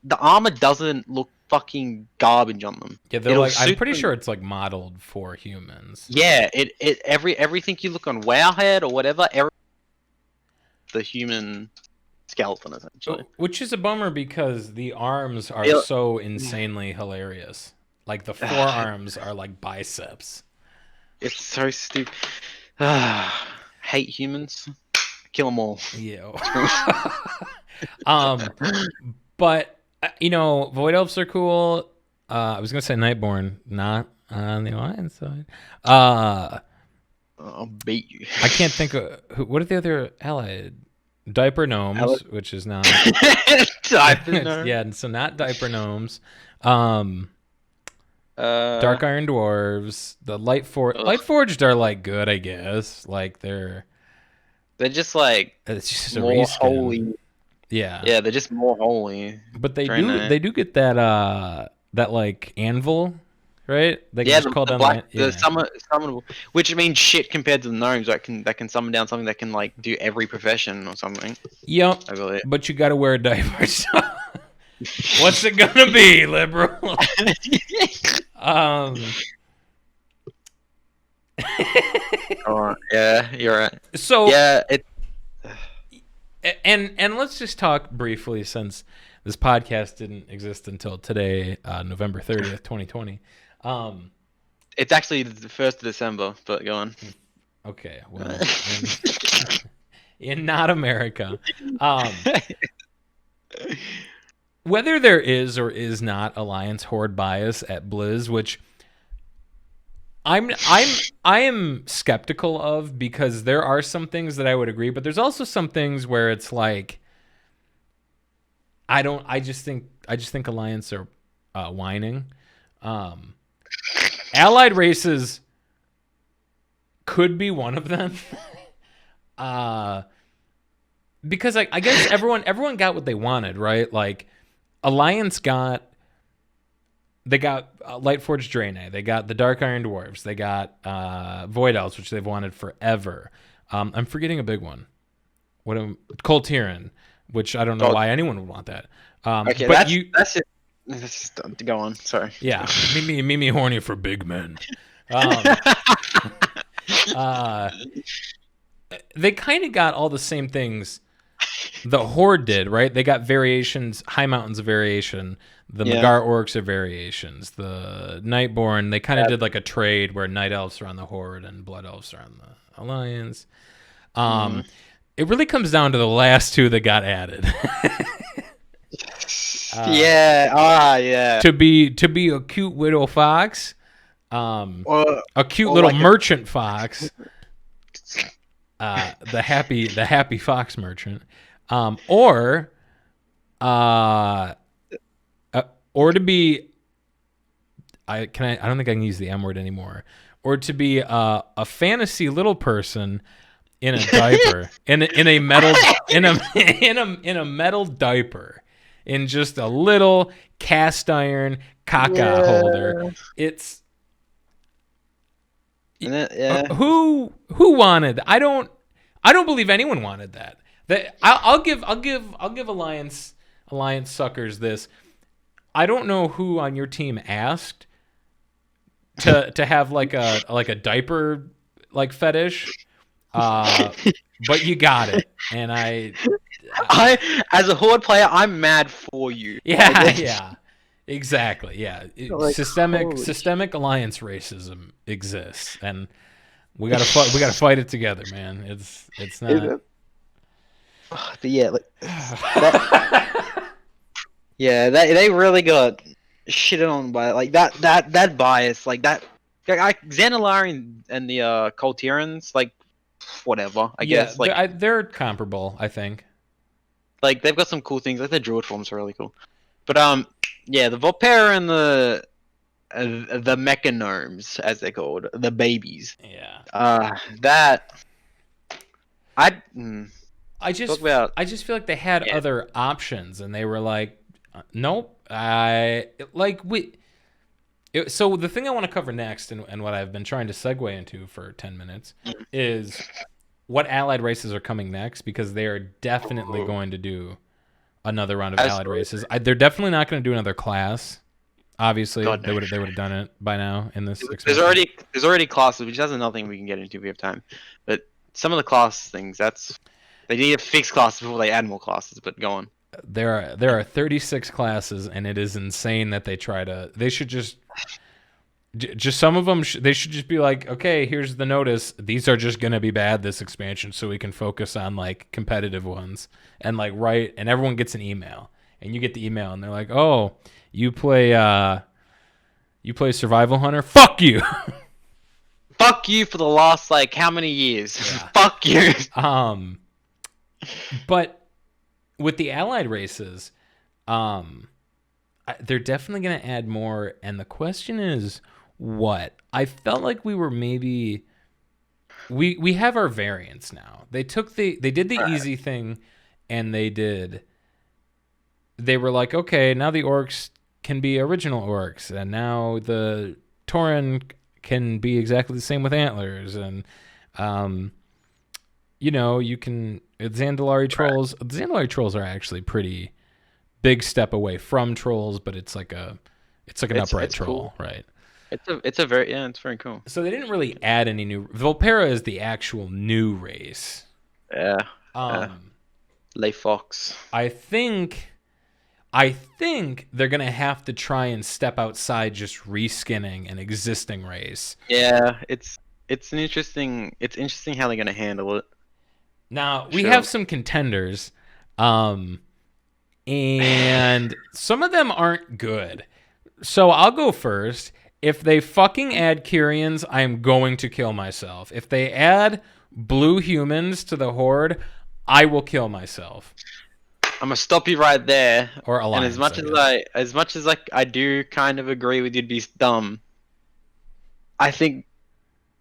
the armor doesn't look fucking garbage on them. Yeah, they're like, I'm pretty sure it's like modeled for humans. Yeah, everything you look on Wowhead or whatever, the human skeleton essentially. Which is a bummer because the arms are so insanely hilarious. Like the forearms are like biceps. It's so stupid. Hate humans. Kill them all. Yeah. But you know, Void Elves are cool. I was gonna say Nightborn, not on the Alliance side. I'll beat you. I can't think of what are the other allied diaper gnomes, which is not diaper gnomes. Yeah, so not diaper gnomes. Dark Iron Dwarves, the Lightforged are like good, I guess. Like they're just like it's just more a reskin. Holy. Yeah. Yeah, they're just more holy. But they do get that like anvil, right? They can just call down the summonable, which means shit compared to the gnomes that can summon down something that can like do every profession or something. Yep. I believe. But you got to wear a diaper. So what's it gonna be, liberal? Oh, yeah, you're right. So yeah, and let's just talk briefly, since this podcast didn't exist until today, November 30th, 2020. It's actually the 1st of December, but go on. Okay, well, in not America. Whether there is or is not Alliance Horde bias at Blizz, which I am skeptical of, because there are some things that I would agree, but there's also some things where it's like I just think Alliance are whining. Allied races could be one of them. Because I guess everyone got what they wanted, right? Like Alliance got Lightforged Draenei, they got the Dark Iron Dwarves, they got Void Elves, which they've wanted forever. I'm forgetting a big one. Cold Tyrann, which I don't know why anyone would want that. Okay, but that's it. Let's go on. Sorry. Yeah, me horny for big men. They kind of got all the same things the Horde did, right? They got variations, high mountains of variation. The Magar orcs are variations. The Nightborn, they kind of did like a trade where Night Elves are on the Horde and Blood Elves are on the Alliance. It really comes down to the last two that got added. Yeah. To be a cute widow fox, Or a cute or little like merchant fox, the happy fox merchant, or uh, or to be I don't think I can use the M word anymore, or to be a fantasy little person in a diaper, in a metal in a metal diaper, in just a little cast iron caca holder. yeah. It's And yeah. who wanted. I don't believe anyone wanted that. I'll give Alliance suckers this. I don't know who on your team asked to have like a diaper like fetish, but you got it, and I as a horde player, I'm mad for you. yeah, yeah, exactly, yeah. Like holy Systemic alliance racism exists, and we gotta fight it together, man. It's not. shit. But yeah, like that. Yeah, they really got shitted on by like that bias, like that. Like, Xanilari and the Colterans, like whatever, I Yeah, guess. Like they're comparable, I think. like they've got some cool things. Like the druid forms are really cool. But yeah, the Volpera and the mechanomes, as they're called, the babies. Yeah. That I I talk about. just feel like they had Yeah. other options, and they were like, nope. I like we. So the thing I want to cover next, and what I've been trying to segue into for 10 minutes, is what allied races are coming next, because they are definitely going to do another round of allied races. They're definitely not going to do another class. Obviously, God, no. they would have done it by now in this There's expansion. already classes, which that's another thing we can get into if we have time. But some of the class things, they need to fix classes before they add more classes. But go on. There are 36 classes, and it is insane that they should just some of them they should just be like, okay, here's the notice, these are just gonna be bad this expansion, so we can focus on like competitive ones, and like and everyone gets an email, and you get the email, and they're like, oh, you play Survival Hunter, fuck you. Fuck you for the last like how many years? Yeah. Fuck you. But with the allied races, they're definitely going to add more, and the question is what? I felt like we were maybe we have our variants now. They did the easy thing, and they were like, okay, now the orcs can be original orcs, and now the Tauren can be exactly the same with antlers, and you can Zandalari trolls. The Zandalari trolls are actually pretty big step away from trolls, but it's like an upright troll, cool. Right? It's very cool. So they didn't really add any new. Volpera is the actual new race. Yeah. Lay Fox. I think they're gonna have to try and step outside just reskinning an existing race. Yeah, it's interesting how they're gonna handle it. Now we have some contenders, and some of them aren't good. So I'll go first. If they fucking add Kyrians, I am going to kill myself. If they add blue humans to the Horde, I will kill myself. I'm gonna stop you right there. Or Alliance. And as much as I do kind of agree with you to be dumb, I think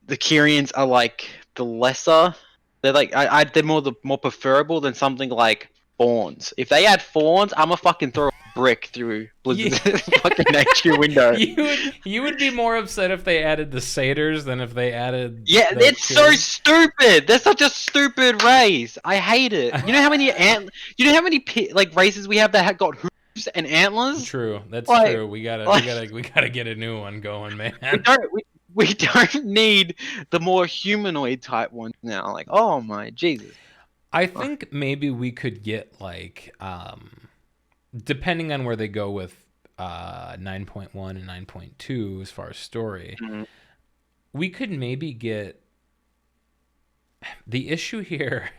the Kyrians are like the lesser. They're like they're more preferable than something like Fawns. If they add Fawns, I'm gonna fucking throw a brick through Blizzard's fucking HQ window. You would be more upset if they added the Satyrs than if they added. Yeah, it's so stupid. They're such a stupid race. I hate it. You know how many like races we have that have got hooves and antlers? True, that's true. We gotta get a new one going, man. We don't need the more humanoid type ones now. Like, oh my Jesus. I think maybe we could get like, depending on where they go with 9.1 and 9.2 as far as story, we could maybe get. The issue here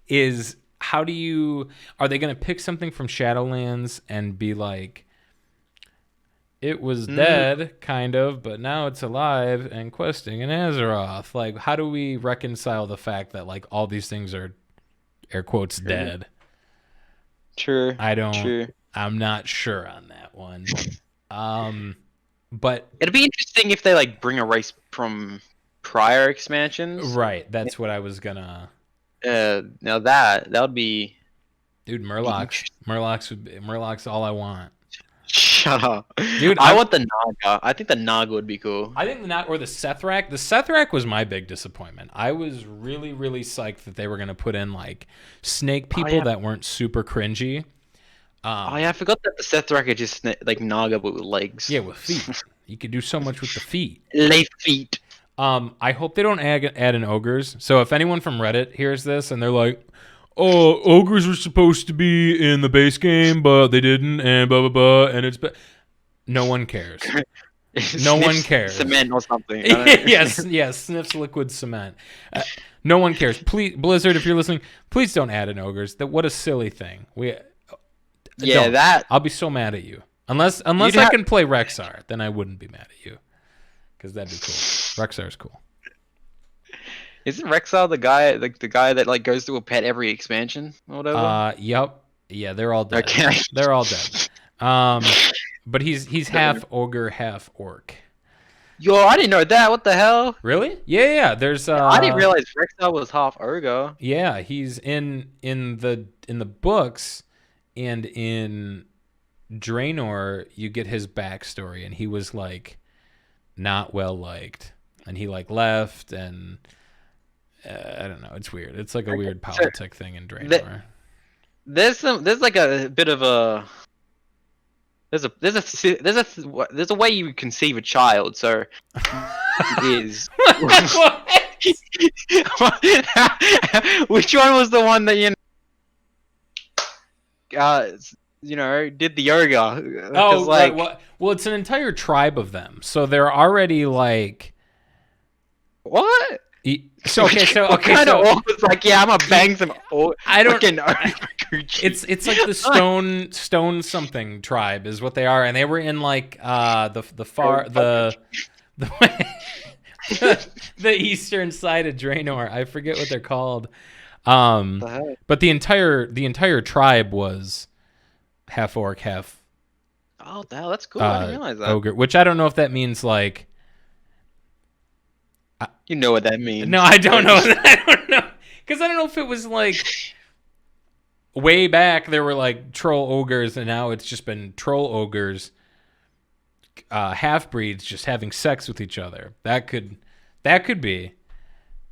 is how do you? Are they going to pick something from Shadowlands and be like, it was dead, kind of, but now it's alive and questing in Azeroth? Like, how do we reconcile the fact that like all these things are air quotes dead? True. I'm not sure on that one. But it'd be interesting if they like bring a race from prior expansions. Right, that's what I was gonna. Now that would be. Dude, Murloc's all I want. Shut up, dude. I want the Naga. I think the Naga would be cool. I think the Naga or the Sethrak. The Sethrak was my big disappointment. I was really, really psyched that they were gonna put in like snake people that weren't super cringy. I forgot that the Sethrak are just like Naga but with legs. Yeah, with feet. You could do so much with the feet. Lay feet. I hope they don't add in ogres. So if anyone from Reddit hears this and they're like, "Oh, ogres were supposed to be in the base game, but they didn't," and blah blah blah, and no one cares. No one cares. Cement or something. yes, sniffs liquid cement. No one cares. Please, Blizzard, if you're listening, please don't add in ogres. What a silly thing. I'll be so mad at you. Unless I can play Rexxar, then I wouldn't be mad at you. Because that'd be cool. Rexxar's cool. Isn't Rexxar the guy that like goes to a pet every expansion or whatever? Yep. Yeah, they're all dead. Okay. They're all dead. But he's half ogre, half orc. Yo, I didn't know that. What the hell? Really? Yeah. There's I didn't realize Rexxar was half ogre. Yeah, he's in the books, and in Draenor you get his backstory, and he was like not well liked, and he like left, and I don't know, it's weird. It's like a weird politic thing in Draenor. There's like a bit of a there's a way you conceive a child, so is which one was the one that did the yoga? Well, it's an entire tribe of them, so they're already like what? What kind of orc was like, yeah, I'm gonna bang some orc. I don't. It's like the stone something tribe is what they are, and they were in like the eastern side of Draenor. I forget what they're called. But the entire tribe was half orc, half. Oh, that's cool. I didn't realize that. Ogre, which I don't know if that means like. You know what that means? No, I don't know. I don't know, because I don't know if it was like way back there were like troll ogres, and now it's just been troll ogres, half breeds just having sex with each other. That could be,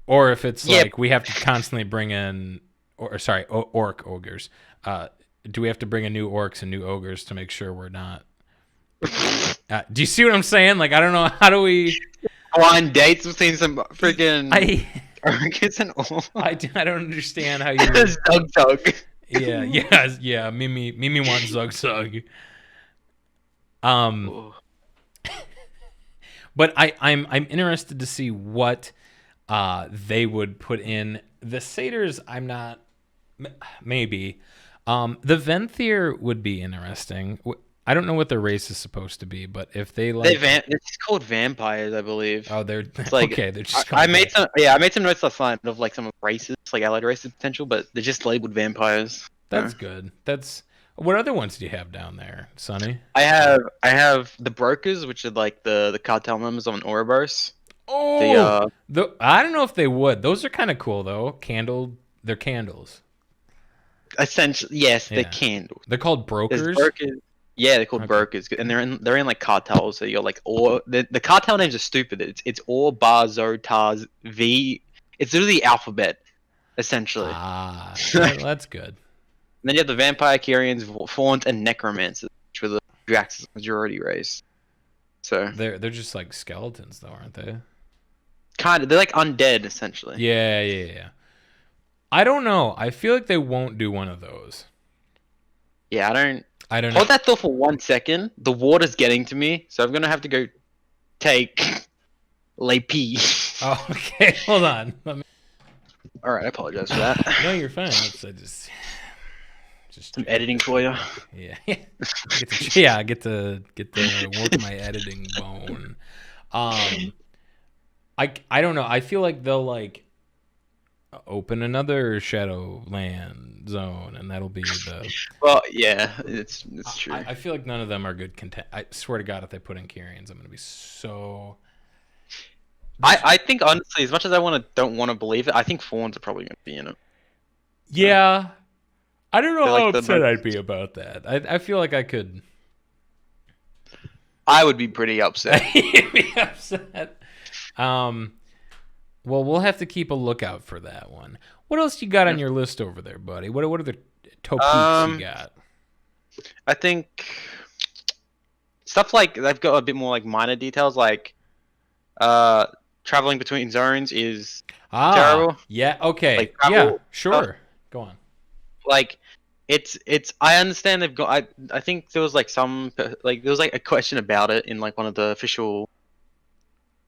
or if it's like we have to constantly bring in, orc ogres. Do we have to bring in new orcs and new ogres to make sure we're not? Do you see what I'm saying? Like, I don't know. How do we? On dates between some freaking orcs and orcs. I don't understand how you. Zug. Yeah. Mimi wants Zug. But I'm interested to see what they would put in. The satyrs, I'm not. Maybe. The Venthyr would be interesting. I don't know what their race is supposed to be, but if they like, it's called vampires, I believe. Oh, they're like, okay. They're just. I made some notes last night of like some races, like allied races potential, but they're just labeled vampires. That's good. What other ones do you have down there, Sonny? I have the brokers, which are like the cartel members on Ouroboros. Oh, I don't know if they would. Those are kind of cool though. They're candles. Essentially, yes, they're candles. They're called brokers. Yeah, they're called brokers, and they're in like cartels. So you're like, or the cartel names are stupid. It's Or, Bar, Zo, Taz, V. It's literally the alphabet, essentially. That's good. And then you have the vampire, Kyrians, fauns, and necromancers, which were the Drax's majority race. So they're just like skeletons, though, aren't they? Kind of. They're like undead, essentially. Yeah. I don't know. I feel like they won't do one of those. Yeah, I don't know. Hold that thought for 1 second. The water's getting to me, so I'm gonna have to go take lay pee. Oh, okay. Hold on. All right, I apologize for that. No, you're fine. I just Some editing for you. Yeah, I get to work my editing bone. I don't know. I feel like they'll like open another Shadowland zone, and that'll be the. Well, yeah, it's true. I feel like none of them are good content. I swear to God, if they put in Kyrians, I'm gonna be so. I think honestly, as much as I don't want to believe it, I think Fawns are probably going to be in it. Yeah, I don't know They're how like the upset most- I'd be about that. I feel like I could. I would be pretty upset. be upset. Well, we'll have to keep a lookout for that one. What else you got on your list over there, buddy? What are the top peaks you got? I think stuff like they've got a bit more like minor details, like traveling between zones is terrible. Yeah. Okay. Like travel, yeah. Sure. Go on. Like it's I understand they've got I think there was like there was like a question about it in like one of the official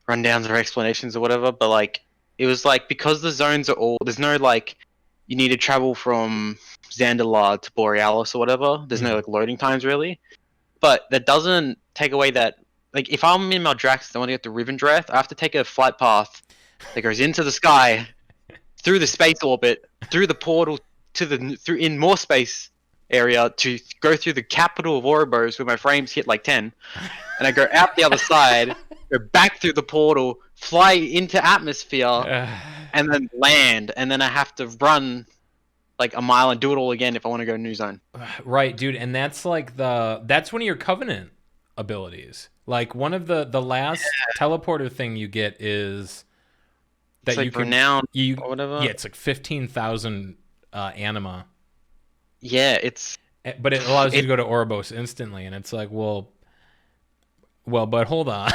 rundowns or explanations or whatever, but like it was like because the zones are all there's no like you need to travel from Zandalar to Borealis or whatever. There's no like loading times really. But that doesn't take away that like if I'm in Maldraxxus and I want to get to Rivendreth, I have to take a flight path that goes into the sky, through the space orbit, through the portal through in more space area to go through the capital of Ouroboros where my frames hit like 10, and I go out the other side, go back through the portal, fly into atmosphere, and then land, and then I have to run like a mile and do it all again if I want to go to new zone. Right, dude, and that's like that's one of your Covenant abilities. Like one of the last teleporter thing you get is that It's you like can renown or whatever. Yeah, it's like 15,000 anima. Yeah, it's but it allows you to go to Ouroboros instantly, and it's like, well, but hold on.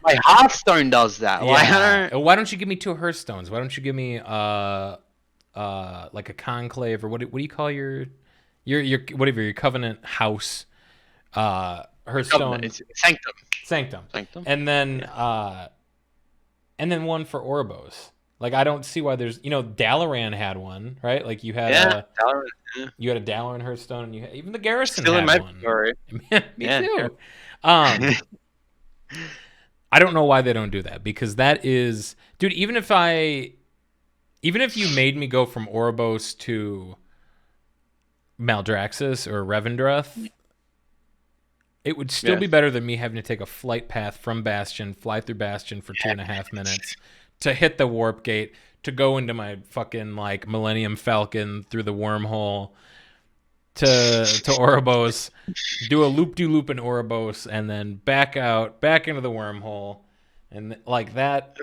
My Hearthstone does that. Yeah. Why don't you give me 2 Hearthstones? Why don't you give me like a conclave, or what do you call your whatever your Covenant house Hearthstone? It's Sanctum. And then one for Ouroboros. Like I don't see why there's Dalaran had one, right? Like you had Dalaran, you had a Dalaran Hearthstone, and even the Garrison still had in my one. story. Me too. I don't know why they don't do that, because that is, dude. Even if you made me go from Ouroboros to Maldraxxus or Revendreth, it would still be better than me having to take a flight path from Bastion, fly through Bastion for 2.5 minutes to hit the warp gate, to go into my fucking like Millennium Falcon through the wormhole to Ouroboros, do a loop-de-loop in Ouroboros, and then back into the wormhole, and like that.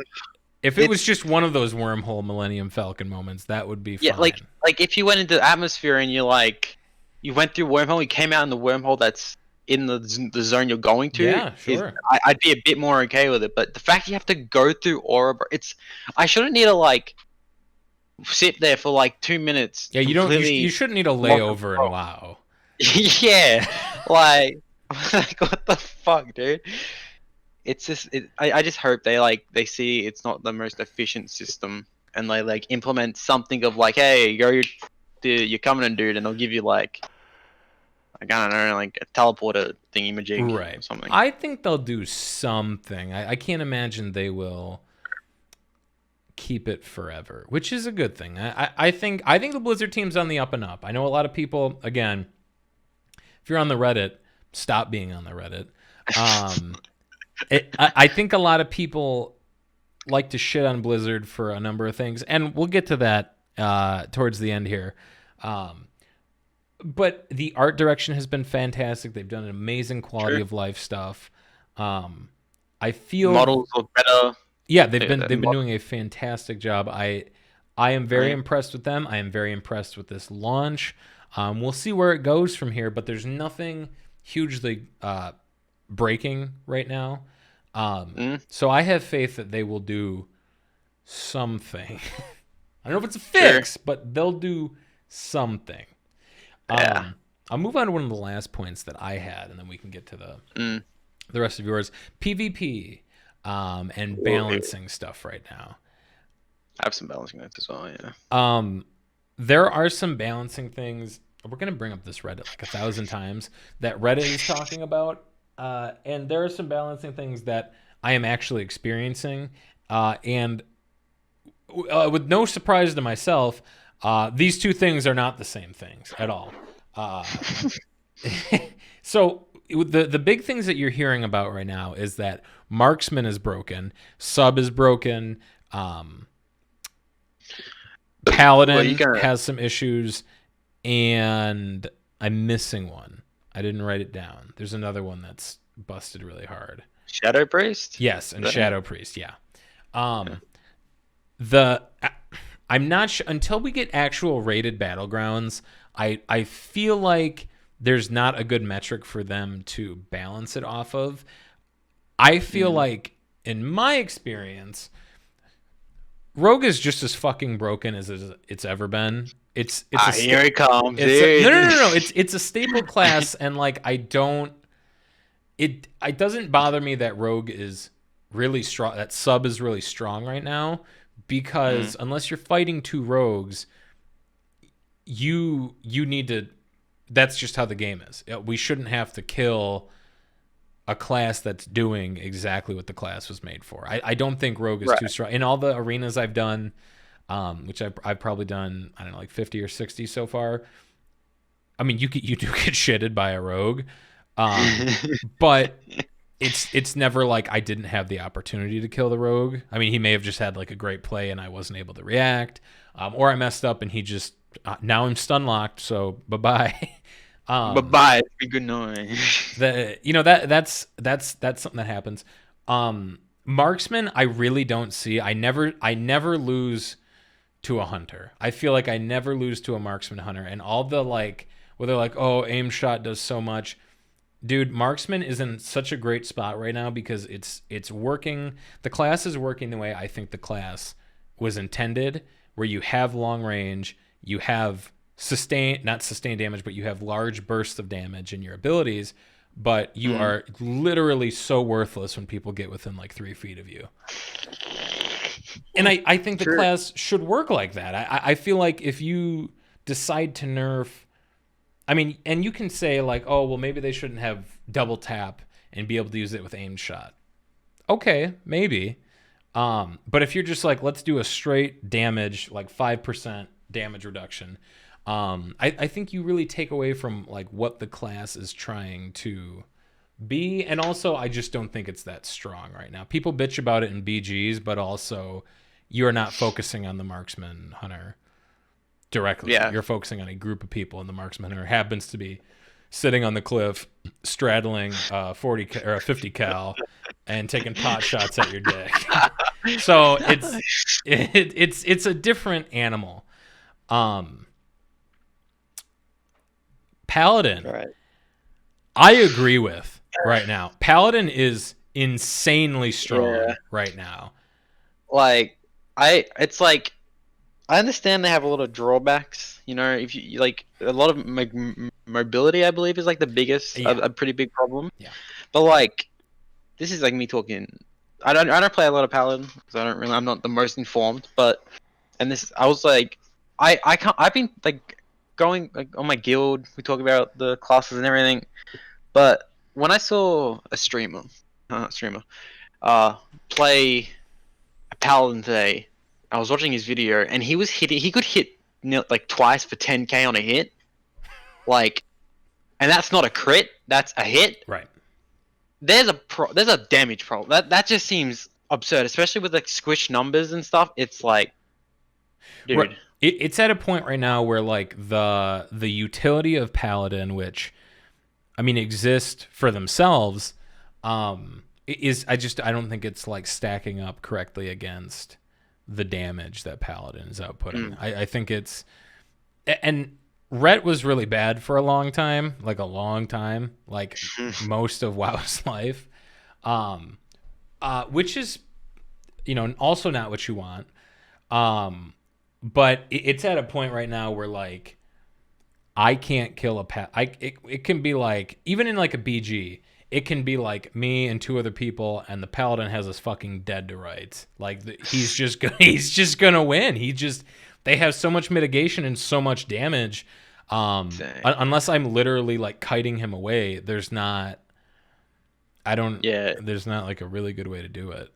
If it was just one of those wormhole Millennium Falcon moments, that would be fine. Yeah, like if you went into the atmosphere and you went through wormhole, you came out in the wormhole that's in the zone you're going to. Yeah, sure. I'd be a bit more okay with it, but the fact you have to go through Ouroboros, I shouldn't need to like sit there for like 2 minutes. Yeah, you shouldn't need a layover in WoW. Yeah, like what the fuck, dude? It's just I just hope they see it's not the most efficient system, and they like implement something of like, hey, you're coming, dude, and they'll give you like I don't know, like a teleporter thingy-majig or something. I think they'll do something. I can't imagine they will keep it forever, which is a good thing. I think the Blizzard team's on the up and up. I know a lot of people, again, if you're on the Reddit, stop being on the Reddit. I think a lot of people like to shit on Blizzard for a number of things, and we'll get to that towards the end here. But the art direction has been fantastic. They've done an amazing quality of life stuff. I feel models look better. Yeah, they've been doing a fantastic job. I am very impressed with them. I am very impressed with this launch. We'll see where it goes from here, but there's nothing hugely breaking right now. So I have faith that they will do something. I don't know if it's a fix, but they'll do something. I'll move on to one of the last points that I had, and then we can get to the rest of yours. PvP and balancing stuff right now. I have some balancing notes as well. Yeah. There are some balancing things. We're gonna bring up this Reddit like 1,000 times that Reddit is talking about, and there are some balancing things that I am actually experiencing, and with no surprise to myself, these two things are not the same things at all. Uh, so the big things that you're hearing about right now is that marksman is broken, sub is broken, paladin has some issues, and I'm missing one. I didn't write it down. There's another one that's busted really hard. Shadow Priest. Yes, and Shadow Priest. Yeah. The I'm not sure until we get actual rated battlegrounds. I feel like there's not a good metric for them to balance it off of. I feel like, in my experience, Rogue is just as fucking broken as it's ever been. It's here it comes. No. It's a staple class, and like it doesn't bother me that Rogue is really strong. That sub is really strong right now, because unless you're fighting two rogues, you need to. That's just how the game is. We shouldn't have to kill a class that's doing exactly what the class was made for. I don't think Rogue is too strong. In all the arenas I've done, which I've probably done, I don't know, like 50 or 60 so far. I mean, you do get shitted by a Rogue, but it's never like I didn't have the opportunity to kill the Rogue. I mean, he may have just had like a great play and I wasn't able to react, or I messed up and he just now I'm stun locked. So bye bye. Bye-bye. Be good noise. That's something that happens. Marksman, I really don't see. I never lose to a hunter. I feel like I never lose to a marksman hunter. And all the like, where they're like, oh, aim shot does so much. Dude, marksman is in such a great spot right now because it's working. The class is working the way I think the class was intended, where you have long range, you have not sustained damage, but you have large bursts of damage in your abilities, but you are literally so worthless when people get within like 3 feet of you. And I think the class should work like that. I feel like if you decide to nerf, I mean, and you can say like, oh, well, maybe they shouldn't have double tap and be able to use it with aimed shot. Okay, maybe. But if you're just like, let's do a straight damage, like 5% damage reduction, I think you really take away from like what the class is trying to be. And also, I just don't think it's that strong right now. People bitch about it in BGs, but also you're not focusing on the marksman hunter directly. Yeah. You're focusing on a group of people, and the marksman hunter happens to be sitting on the cliff, straddling 40 or a 50 cal, and taking pot shots at your dick. So it's a different animal. Paladin, Right. I agree with right now. Paladin is insanely strong right now. Like it's like I understand they have a lot of drawbacks. You know, if you like a lot of mobility, I believe is like the biggest, a pretty big problem. Yeah. But like, this is like me talking. I don't play a lot of Paladin because I'm not the most informed. But I was like, I've been like going like on my guild. We talk about the classes and everything. But when I saw a streamer play a Paladin today, I was watching his video and he was hitting. He could hit like twice for 10k on a hit, like, and that's not a crit. That's a hit. Right. There's a damage problem. That just seems absurd, especially with like squish numbers and stuff. It's like, dude. Right. It's at a point right now where like the utility of Paladin, which I mean exists for themselves, I don't think it's like stacking up correctly against the damage that Paladin is outputting. I think it's, and Rhett was really bad for a long time, like most of WoW's life, which is, also not what you want. But it's at a point right now where like I can't kill it can be like, even in like a BG, it can be like me and 2 other people, and the paladin has us fucking dead to rights. Like he's just gonna win. They have so much mitigation and so much damage. Unless I'm literally like kiting him away, there's not like a really good way to do it.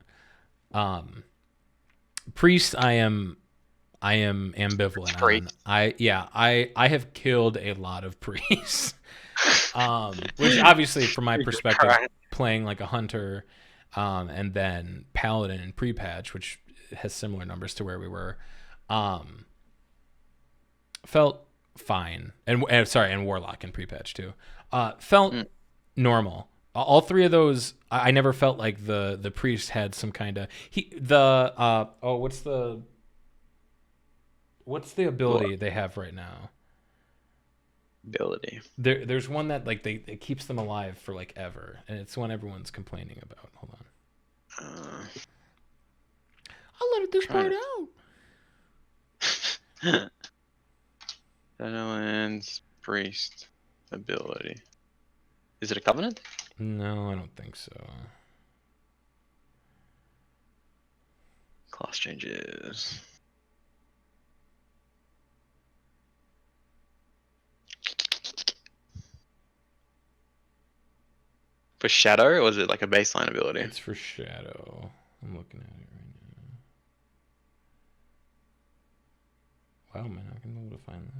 Priest, I am ambivalent on. I have killed a lot of priests. Which obviously from my perspective, playing like a hunter, and then paladin and pre-patch, which has similar numbers to where we were, felt fine. And warlock and pre-patch too. Felt normal. All 3 of those, I never felt like the priest had some kind of what's the ability they have right now? Ability. There's one that like it keeps them alive for like ever, and it's one everyone's complaining about. Hold on. I'll let this part out. Shadowlands priest ability. Is it a covenant? No, I don't think so. Class changes. For Shadow, or is it like a baseline ability? It's for Shadow. I'm looking at it right now. Wow, man, I can be able to find this.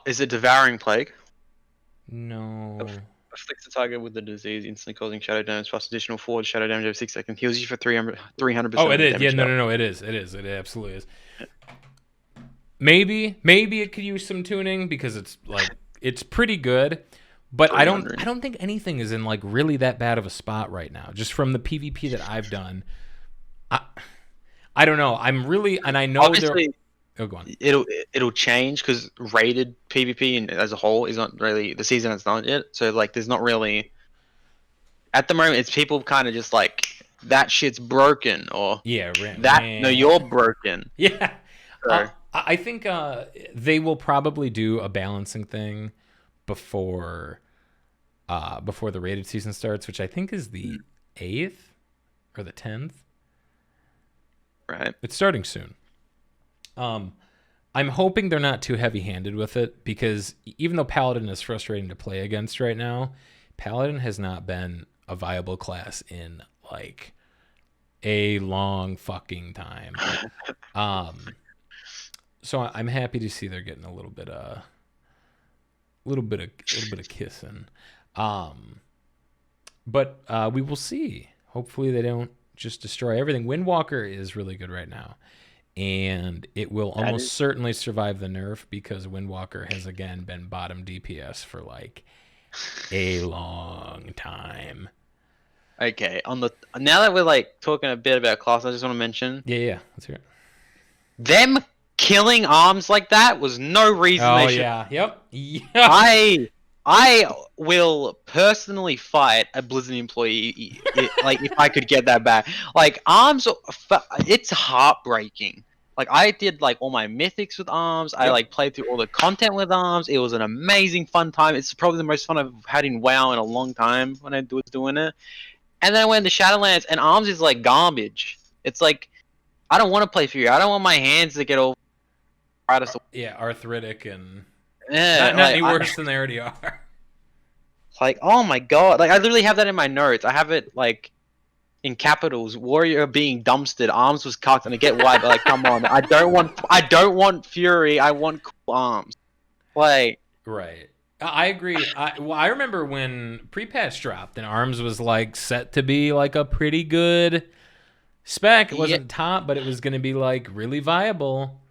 Is it Devouring Plague? No. Afflicts the target with the disease, instantly causing shadow damage plus additional forward shadow damage over 6 seconds. Heals you for 300%. Oh, it is. Yeah, no, it is. It absolutely is. Maybe it could use some tuning because it's pretty good, but I don't think anything is in like really that bad of a spot right now. Just from the PvP that I've done, I don't know. I'm really, and I know obviously go on. It'll change because rated PvP as a whole is not really the season has not yet. So like, there's not really at the moment. It's people kind of just like that shit's broken or no, you're broken. Yeah. I think they will probably do a balancing thing before the rated season starts, which I think is the 8th or the 10th. Right. It's starting soon. I'm hoping they're not too heavy-handed with it, because even though Paladin is frustrating to play against right now, Paladin has not been a viable class in like a long fucking time. So I'm happy to see they're getting a little bit of kissing. But we will see. Hopefully they don't just destroy everything. Windwalker is really good right now, and it will almost certainly survive the nerf because Windwalker has again been bottom DPS for like a long time. Okay, now that we're like talking a bit about class, I just want to mention. Yeah, let's hear it. Them killing arms like that was no reason they should. Yep. I will personally fight a Blizzard employee like if I could get that back. Like arms, it's heartbreaking. Like I did like all my mythics with arms. I like played through all the content with arms. It was an amazing fun time. It's probably the most fun I've had in WoW in a long time when I was doing it. And then I went to Shadowlands and arms is like garbage. It's like I don't want to play for you. I don't want my hands to get all arthritic and not like, any worse than they already are. Like, oh my god! Like I literally have that in my notes. I have it like in capitals. Warrior being dumpstered. Arms was cocked, and I get why. But like, come on! I don't want fury. I want cool arms. Like, right. I agree. I remember when pre-patch dropped and arms was like set to be like a pretty good spec. It wasn't top, but it was going to be like really viable.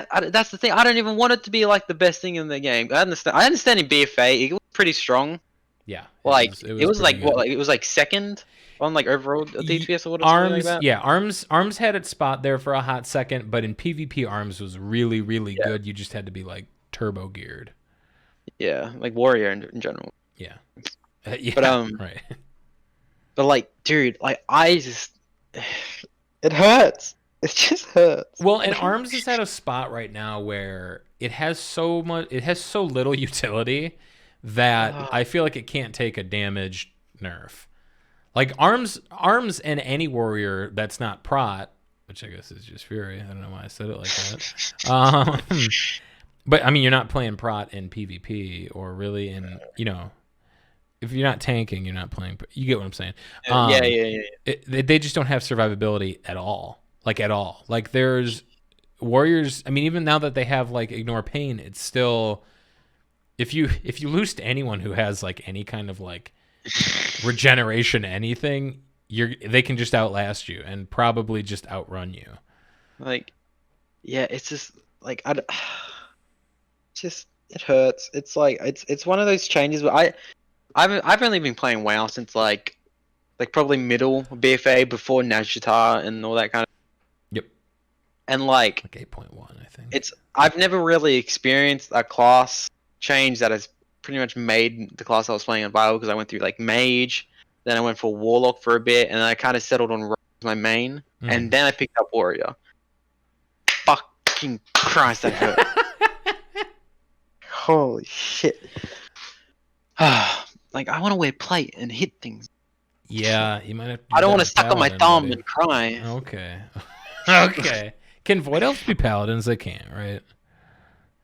That's the thing. I don't even want it to be like the best thing in the game. I understand in BFA it was pretty strong. Yeah, it was like what? Like it was like second on like overall DPS or whatever. Arms, like that. Yeah, arms had its spot there for a hot second, but in PvP, arms was really good. You just had to be like turbo geared. Yeah, like warrior in general. Yeah, but right. But like, dude, like it hurts. It just hurts. Well, and arms is at a spot right now where it has so little utility that I feel like it can't take a damaged nerf. Like arms and any warrior that's not prot, which I guess is just fury. I don't know why I said it like that. But I mean, you're not playing prot in PvP or really in, if you're not tanking, you're not playing. You get what I'm saying? Yeah. They just don't have survivability at all. Like at all. Like there's warriors. I mean, even now that they have like ignore pain, it's still if you lose to anyone who has like any kind of like regeneration anything, they can just outlast you and probably just outrun you. Like, yeah, it's just like it hurts. It's like it's one of those changes. But I've only been playing WoW since like probably middle BFA before Najtar and all that kind of. Yep. And like 8.1, I think. I've never really experienced a class change that has pretty much made the class I was playing on Bio, because I went through like Mage, then I went for Warlock for a bit, and then I kind of settled on Rogue as my main, and then I picked up Warrior. Fucking Christ, that hurt. Holy shit. Like, I want to wear plate and hit things. Yeah, you might have to. I don't want to suck on my thumb and cry. Okay. Okay. Can Void Elves be paladins? They can't, right?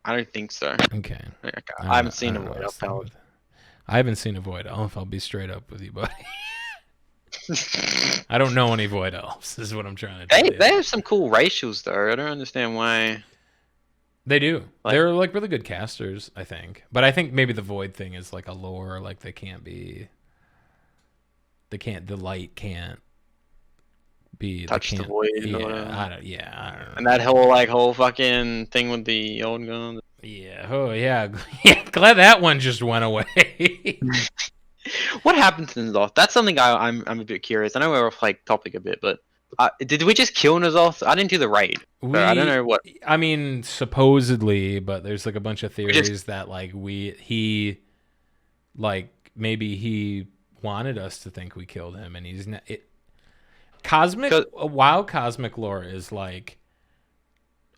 I don't think so. Okay. I haven't seen a Void Elf paladin. I haven't seen a Void Elf. I'll be straight up with you, buddy. I don't know any Void Elves, is what I'm trying to tell you. They have some cool racials, though. I don't understand why. They do. They're like really good casters, I think. But I think maybe the Void thing is like a lore, like the light can't be touch the void. I don't know. And that whole fucking thing with the old gun. Yeah. Oh yeah. Yeah. Glad that one just went away. What happened to N'Zoth? That's something I'm a bit curious. I know we're off like topic a bit, but did we just kill N'Zoth? I didn't do the raid. I don't know what. I mean, supposedly, but there's like a bunch of theories that like he maybe he wanted us to think we killed him, and he's not. WoW cosmic lore is like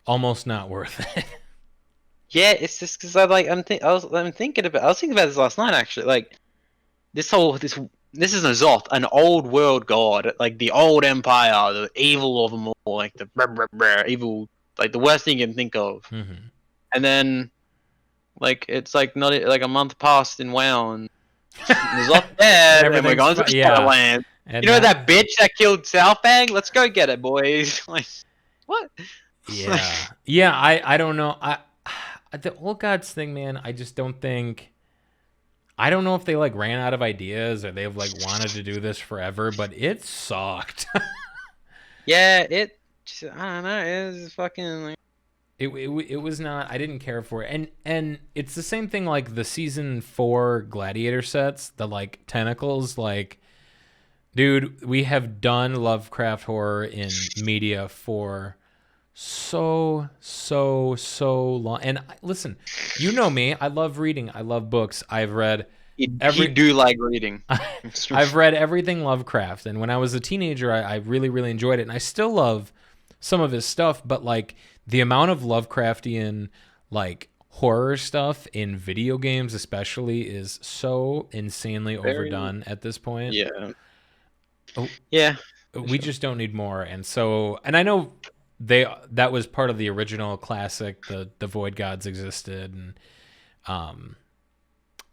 almost not worth it. Yeah, it's just because I was thinking about this last night actually. Like this is N'Zoth, an old world god, like the old empire, the evil of them all, like the evil, like the worst thing you can think of. Mm-hmm. And then, like it's like not like a month passed in WoW, and N'Zoth dead, and we're going to Shadowlands. You know that bitch that killed Southbag? Let's go get it, boys. Like, what? Yeah, yeah. I don't know. The old gods thing, man. I just don't think. I don't know if they like ran out of ideas or they've like wanted to do this forever, but it sucked. Yeah, I don't know. It was fucking like. It was not. I didn't care for it, and it's the same thing like the season 4 gladiator sets, the like tentacles, like. Dude, we have done Lovecraft horror in media for so long. And listen, you know me. I love reading. I love books. I've read You do like reading. I've read everything Lovecraft. And when I was a teenager, I really, really enjoyed it. And I still love some of his stuff. But like the amount of Lovecraftian like horror stuff in video games especially is so insanely overdone at this point. Yeah. Oh, yeah, we just don't need more. And I know that was part of the original classic. The Void Gods existed, and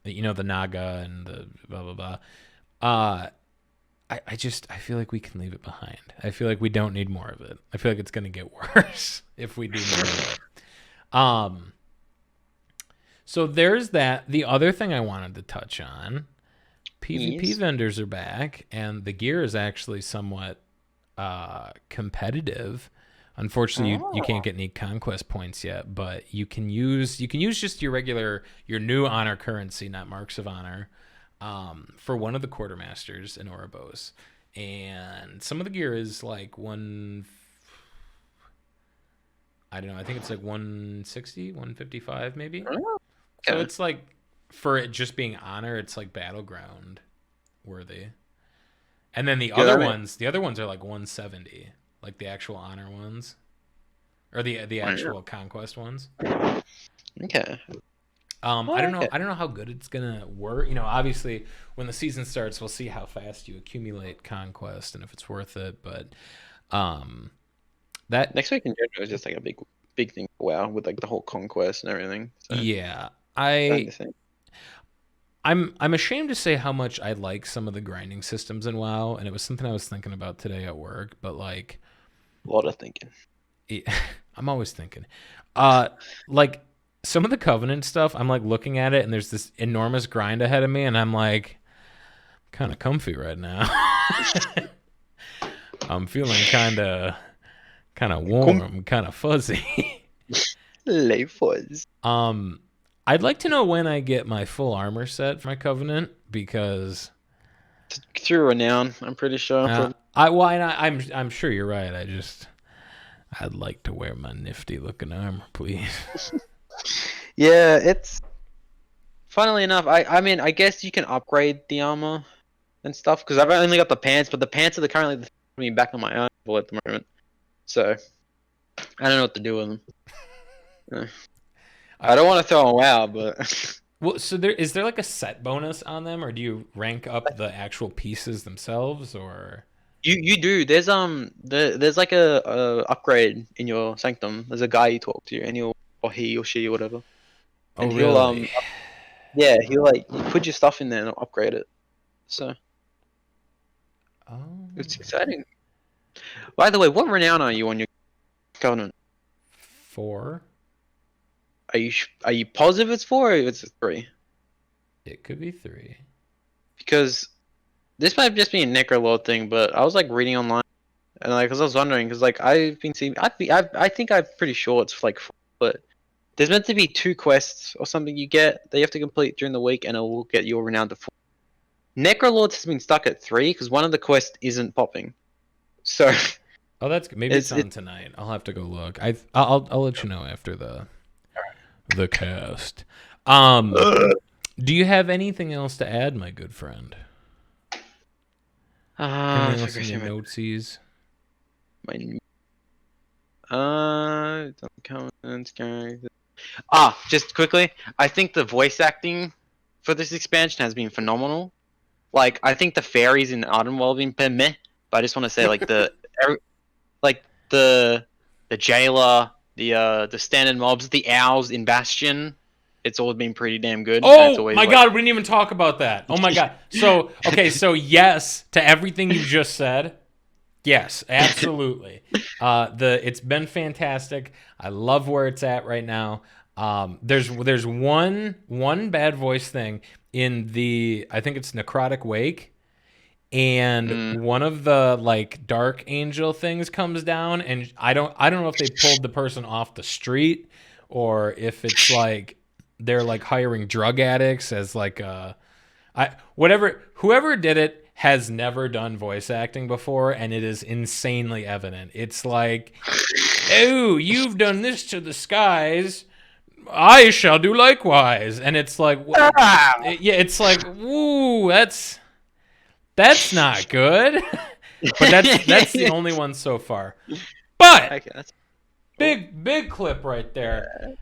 the Naga and the blah blah blah. I feel like we can leave it behind. I feel like we don't need more of it. I feel like it's gonna get worse if we do more of it. So there's that. The other thing I wanted to touch on. PvP vendors are back, and the gear is actually somewhat competitive. Unfortunately, you can't get any conquest points yet, but you can use just your new honor currency, not marks of honor, for one of the quartermasters in Oribos. And some of the gear is like I don't know, I think it's like 160, 155 maybe. Oh, okay. So it's like, for it just being honor, it's like battleground worthy. And then the other ones are like 170, like the actual honor ones, or the actual conquest ones. Okay. I don't know. Okay. I don't know how good it's gonna work. Obviously, when the season starts, we'll see how fast you accumulate conquest and if it's worth it. But um, that Next week in general is just like a big thing for WoW with like the whole conquest and everything. So yeah, starting to think. I'm ashamed to say how much I like some of the grinding systems in WoW, and it was something I was thinking about today at work. But like, A lot of thinking. I'm always thinking, like some of the Covenant stuff. I'm like looking at it, and there's this enormous grind ahead of me, and I'm like, kind of comfy right now. I'm feeling kind of warm, kind of fuzzy. Lefos. I'd like to know when I get my full armor set for my Covenant because Through Renown, I'm pretty sure. I'm sure you're right. I'd like to wear my nifty looking armor, please. Yeah, it's funnily enough. I mean, I guess you can upgrade the armor and stuff because I've only got the pants, but the pants are currently the back on my arm at the moment. So I don't know what to do with them. I don't want to throw them WoW, but Well, so is there like a set bonus on them, or do you rank up the actual pieces themselves, or? you do. There's like a upgrade in your sanctum. There's a guy you talk to, and or he or she or whatever, Oh, and he'll really? yeah, he'll like you put your stuff in there and upgrade it. So Oh, it's exciting. By the way, what renown are you on your covenant? 4. Are you positive it's 4 or it's 3? It could be 3. Because this might just be a Necrolord thing, but I was like reading online and like because I was wondering because like I've been seeing I think I'm pretty sure it's like 4, but there's meant to be 2 quests or something you get that you have to complete during the week and it will get your renown to 4. Necrolords has been stuck at 3 because one of the quests isn't popping. So Oh, that's good. Maybe it's on tonight. I'll have to go look. I'll let you know after the cast. Do you have anything else to add, my good friend? Anything else in your noteses? Just quickly, I think the voice acting for this expansion has been phenomenal. Like, I think the fairies in Ardenwell have been meh, but I just want to say, like like the jailer, the standard mobs, the owls in Bastion, it's all been pretty damn good. And it's Oh always my like, god, we didn't even talk about that. Oh my god. So yes to everything you just said. Yes, absolutely. It's been fantastic. I love where it's at right now. There's one bad voice thing in I think it's Necrotic Wake, and one of the like Dark Angel things comes down, and I don't know if they pulled the person off the street or if it's like they're like hiring drug addicts as like whoever did it has never done voice acting before, and it is insanely evident. It's like, oh, you've done this to the skies, I shall do likewise. And it's like, yeah, it's like, woo, that's not good. But that's the only one so far. But okay, that's big clip right there.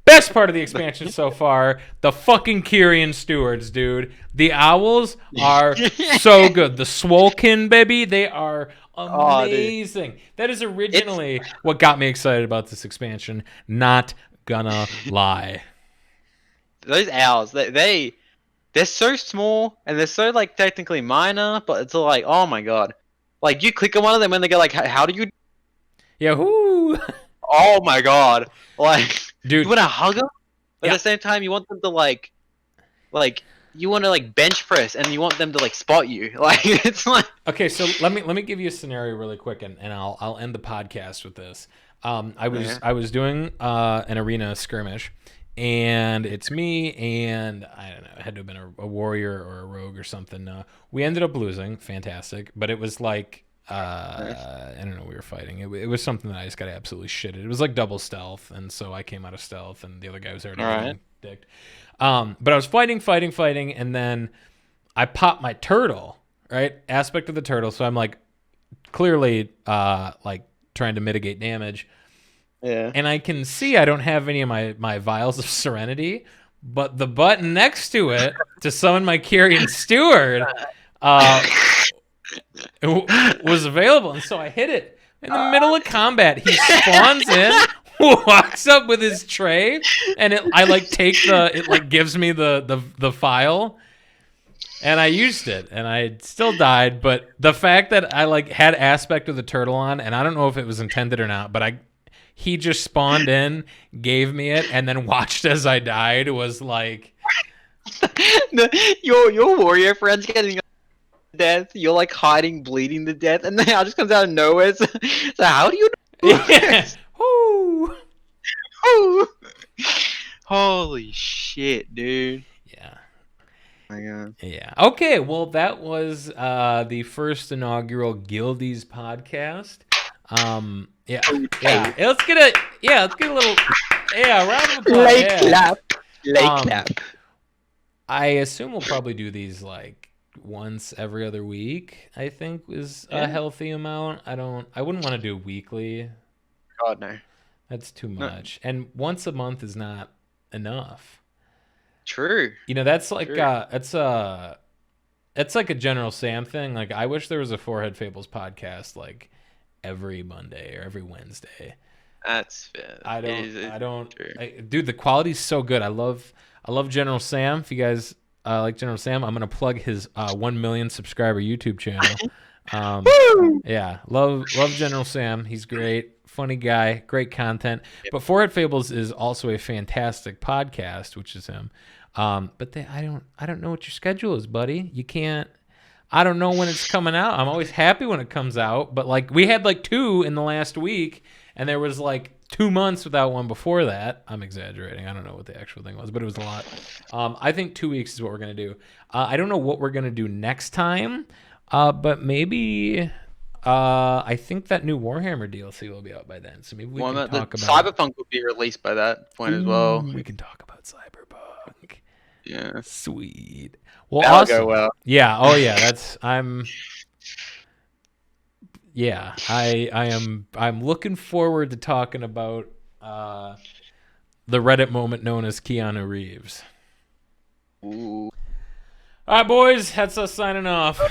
Best part of the expansion so far, the fucking Kyrian stewards, dude. The owls are so good. The Swolkin, baby, they are amazing. That is originally what got me excited about this expansion. Not gonna lie. Those owls, they're so small and they're so like technically minor, but it's like, oh my god, like you click on one of them and they go like, how do you? Yeah, whoo. Oh my god, like. Dude, you want to hug them, but at the same time, you want them to like you want to like bench press, and you want them to like spot you. Like it's like okay. So let me give you a scenario really quick, and I'll end the podcast with this. I was doing an arena skirmish, and it's me and I don't know. It had to have been a warrior or a rogue or something. We ended up losing. Fantastic, but it was like. I don't know. We were fighting. It was something that I just got absolutely shitted. It was like double stealth, and so I came out of stealth, and the other guy was already getting dicked. But I was fighting, and then I popped my turtle, right? Aspect of the turtle. So I'm like clearly like trying to mitigate damage. Yeah. and I can see I don't have any of my vials of Serenity, but the button next to it to summon my Kyrian Steward was available, and so I hit it in the middle of combat. He spawns in, walks up with his tray, and I like take it like gives me the file. And I used it, and I still died. But the fact that I like had aspect of the turtle on, and I don't know if it was intended or not, but he just spawned in, gave me it, and then watched as I died. Was like your warrior friend's getting death. You're like hiding, bleeding to death, and then it just comes out of nowhere. So how do you know this? Woo! Ooh. Holy shit, dude. Yeah. Oh my God. Yeah. Okay. Well, that was the first inaugural Guildies podcast. Yeah. Yeah. Let's get a little round of applause. Late Yeah. clap. Late clap. I assume we'll probably do these like once every other week. I think is a healthy amount. I wouldn't want to do weekly. God no. That's too much. No. And once a month is not enough. True. You know, that's like it's like a General Sam thing. Like I wish there was a Forehead Fables podcast like every Monday or every Wednesday. That's fair. Dude, the quality's so good. I love General Sam. If you guys like General Sam, I'm gonna plug his 1 million subscriber YouTube channel. Yeah, love General Sam. He's great, funny guy, great content. Yep. But Forehead Fables is also a fantastic podcast, which is him. But I don't know what your schedule is, buddy. You can't. I don't know when it's coming out. I'm always happy when it comes out, but like we had like 2 in the last week, and there was like 2 months without one before that. I'm exaggerating. I don't know what the actual thing was, but it was a lot. I think 2 weeks is what we're gonna do. I don't know what we're gonna do next time, but maybe. I think that new Warhammer DLC will be out by then, so maybe we can talk about Cyberpunk will be released by that point as well. We can talk about Cyberpunk. Yeah, sweet. Well, that'll awesome. go well. Yeah. Oh yeah. I'm looking forward to talking about the Reddit moment known as Keanu Reeves. Ooh. All right, boys. That's us signing off.